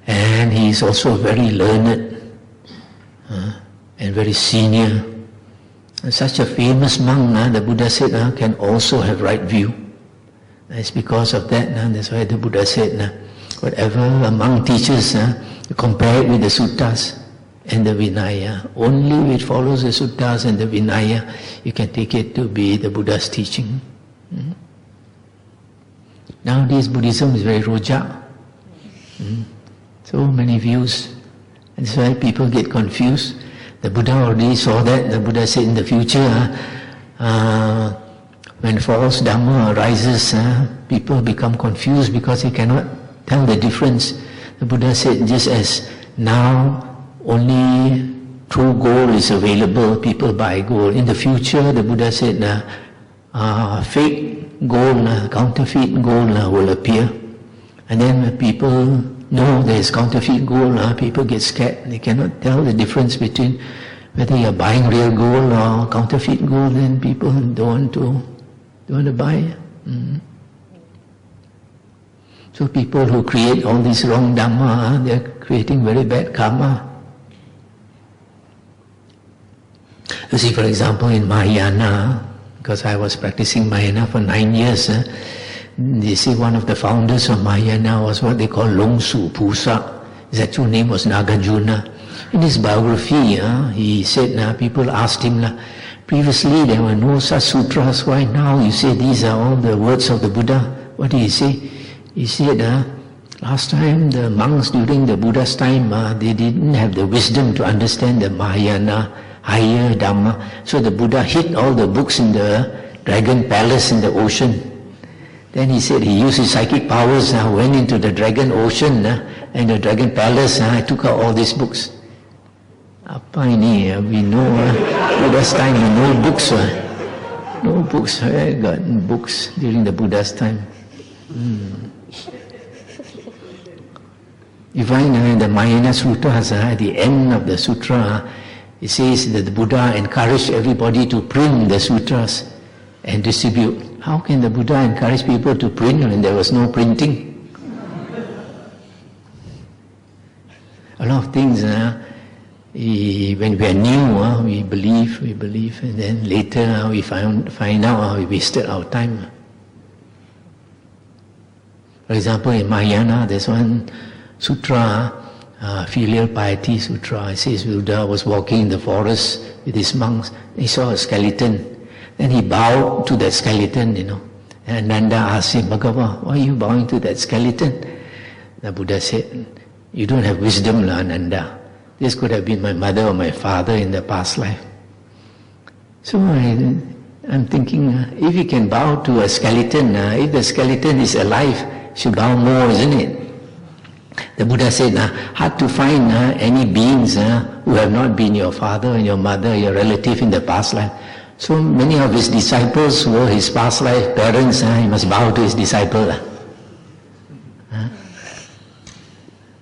And he is also very learned and very senior. And such a famous monk, the Buddha said, can also have right view. It's because of that, that's why the Buddha said, whatever a monk teaches, you compare it with the suttas and the Vinaya. Only if it follows the suttas and the Vinaya, you can take it to be the Buddha's teaching. Nowadays Buddhism is very rojak. So many views. And that's why people get confused. The Buddha already saw that. The Buddha said in the future, when false Dhamma arises, people become confused because they cannot tell the difference. The Buddha said, just as now only true gold is available, people buy gold. In the future, the Buddha said, fake gold, counterfeit gold will appear. And then when people know there is counterfeit gold, people get scared. They cannot tell the difference between whether you are buying real gold or counterfeit gold, then people don't want to buy. So people who create all this wrong Dhamma, they are creating very bad karma. You see, for example, in Mahayana, because I was practicing Mahayana for 9 years, they say one of the founders of Mahayana was what they call Longsu Pusa. His actual name was Nagarjuna. In his biography, he said, people asked him, previously there were no such sutras, why now you say these are all the words of the Buddha? What did he say? He said, last time the monks during the Buddha's time, they didn't have the wisdom to understand the Mahayana, higher Dhamma. So the Buddha hid all the books in the dragon palace in the ocean. Then he said he used his psychic powers, went into the dragon ocean and the dragon palace, took out all these books. Apa ini, we know, Buddha's time, no books. No books, I got books during the Buddha's time. You find in the Mahayana Sutras, at the end of the sutra, it says that the Buddha encouraged everybody to print the sutras and distribute. How can the Buddha encourage people to print when there was no printing? A lot of things, when we are new, we believe, and then later we find out we wasted our time. For example, in Mahayana, there's one sutra, Filial Piety Sutra. It says Buddha was walking in the forest with his monks. He saw a skeleton. Then he bowed to that skeleton, And Nanda asked him, Bhagava, why are you bowing to that skeleton? The Buddha said, you don't have wisdom, Nanda. This could have been my mother or my father in the past life. So I'm thinking, if you can bow to a skeleton, if the skeleton is alive, you should bow more, isn't it? The Buddha said, hard to find any beings who have not been your father and your mother, your relative in the past life. So many of his disciples were his past life parents, he must bow to his disciple.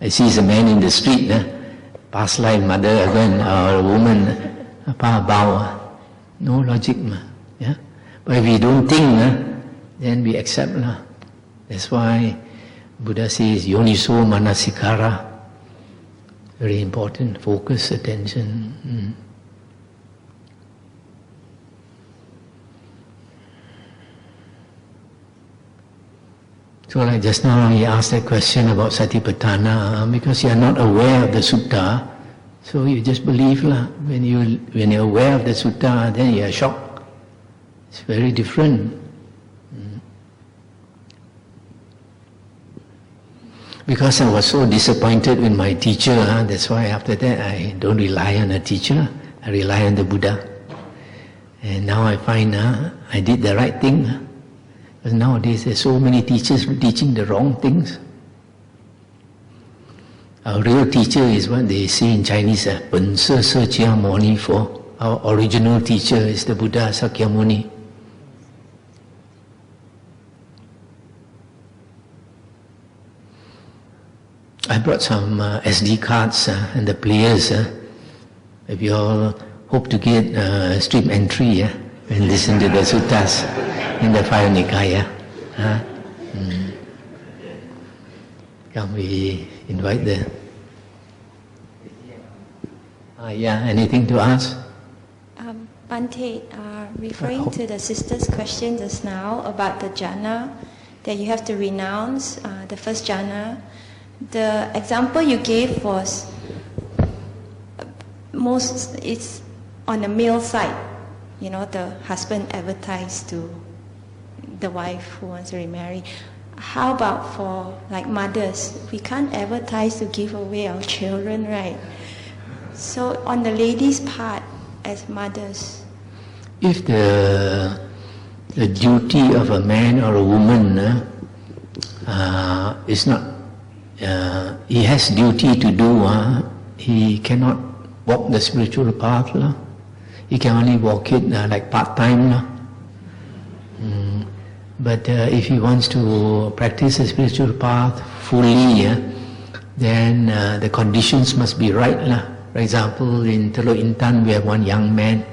I see a man in the street, past life mother again, or a woman, bow. No logic. Yeah? But if we don't think, then we accept. That's why Buddha says, Yoniso Manasikara. Very important, focus, attention. So like just now he asked that question about Satipatthana, because you are not aware of the sutta, so you just believe. When you're aware of the sutta, then you are shocked. It's very different. Because I was so disappointed with my teacher, that's why after that I don't rely on a teacher, I rely on the Buddha. And now I find I did the right thing. Because nowadays there's so many teachers teaching the wrong things. Our real teacher is what they say in Chinese, Pen Se Se Chia Moni for. Our original teacher is the Buddha Sakyamuni. I brought some SD cards and the players. If you all hope to get stream entry and listen to the suttas in the Five Nikaya. Can we invite the... anything to ask? Bhante, referring to the sister's question just now about the jhana, that you have to renounce the first jhana, the example you gave was it's on the male side. You know, the husband advertised to the wife who wants to remarry. How about for like mothers? We can't advertise to give away our children, right? So on the ladies' part, as mothers, if the duty of a man or a woman is not, he has duty to do, he cannot walk the spiritual path. He can only walk it like part-time. But if he wants to practice the spiritual path fully, then the conditions must be right. For example, in Teluk Intan we have one young man.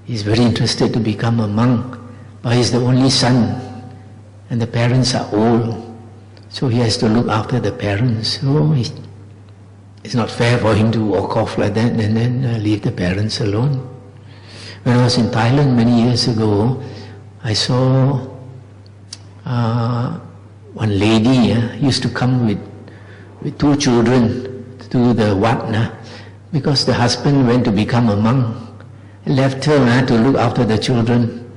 He's very interested to become a monk, but he's the only son and the parents are old, so he has to look after the parents. So it's not fair for him to walk off like that and then leave the parents alone. When I was in Thailand many years ago, I saw one lady used to come with two children to the wat, because the husband went to become a monk, left her to look after the children,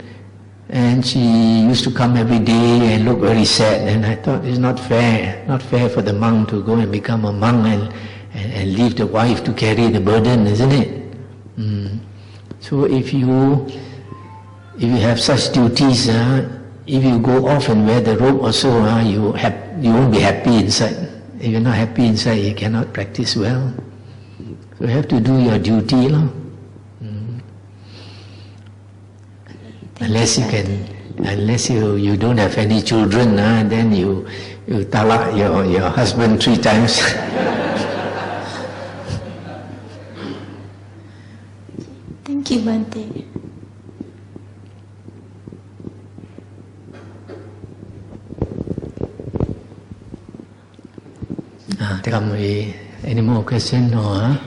and she used to come every day and look very sad. And I thought it's not fair for the monk to go and become a monk and leave the wife to carry the burden, isn't it? So if you have such duties, if you go off and wear the robe also, you won't be happy inside. If you're not happy inside, you cannot practice well. So you have to do your duty. Unless you don't have any children, then you talak your husband 3 times. Thank you, Bhante. Any more questions? No,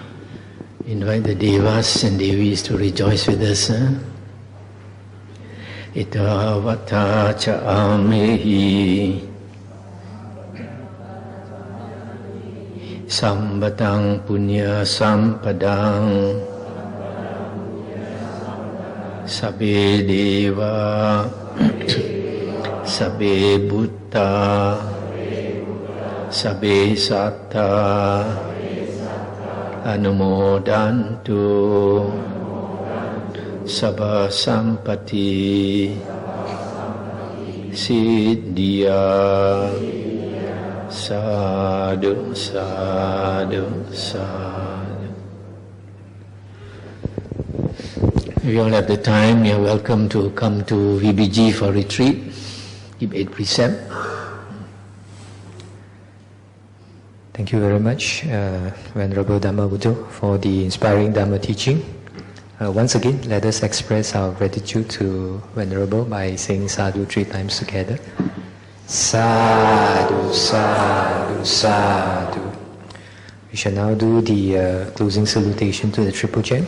invite the devas and devis to rejoice with us. Ita vata cha amehi sambatang punya sampadang sabbe deva sabbe buddha sabbe satta anumodantu sabba sampati siddhya sadhu sadhu sadhu. If you all have the time, you're welcome to come to VBG for retreat. Keep 8 precepts. Thank you very much, Venerable Dhammavuddho, for the inspiring Dhamma teaching. Once again, let us express our gratitude to Venerable by saying sadhu 3 times together. Sadhu, sadhu, sadhu. We shall now do the closing salutation to the Triple Gem.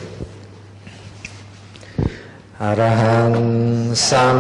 Arahang Sam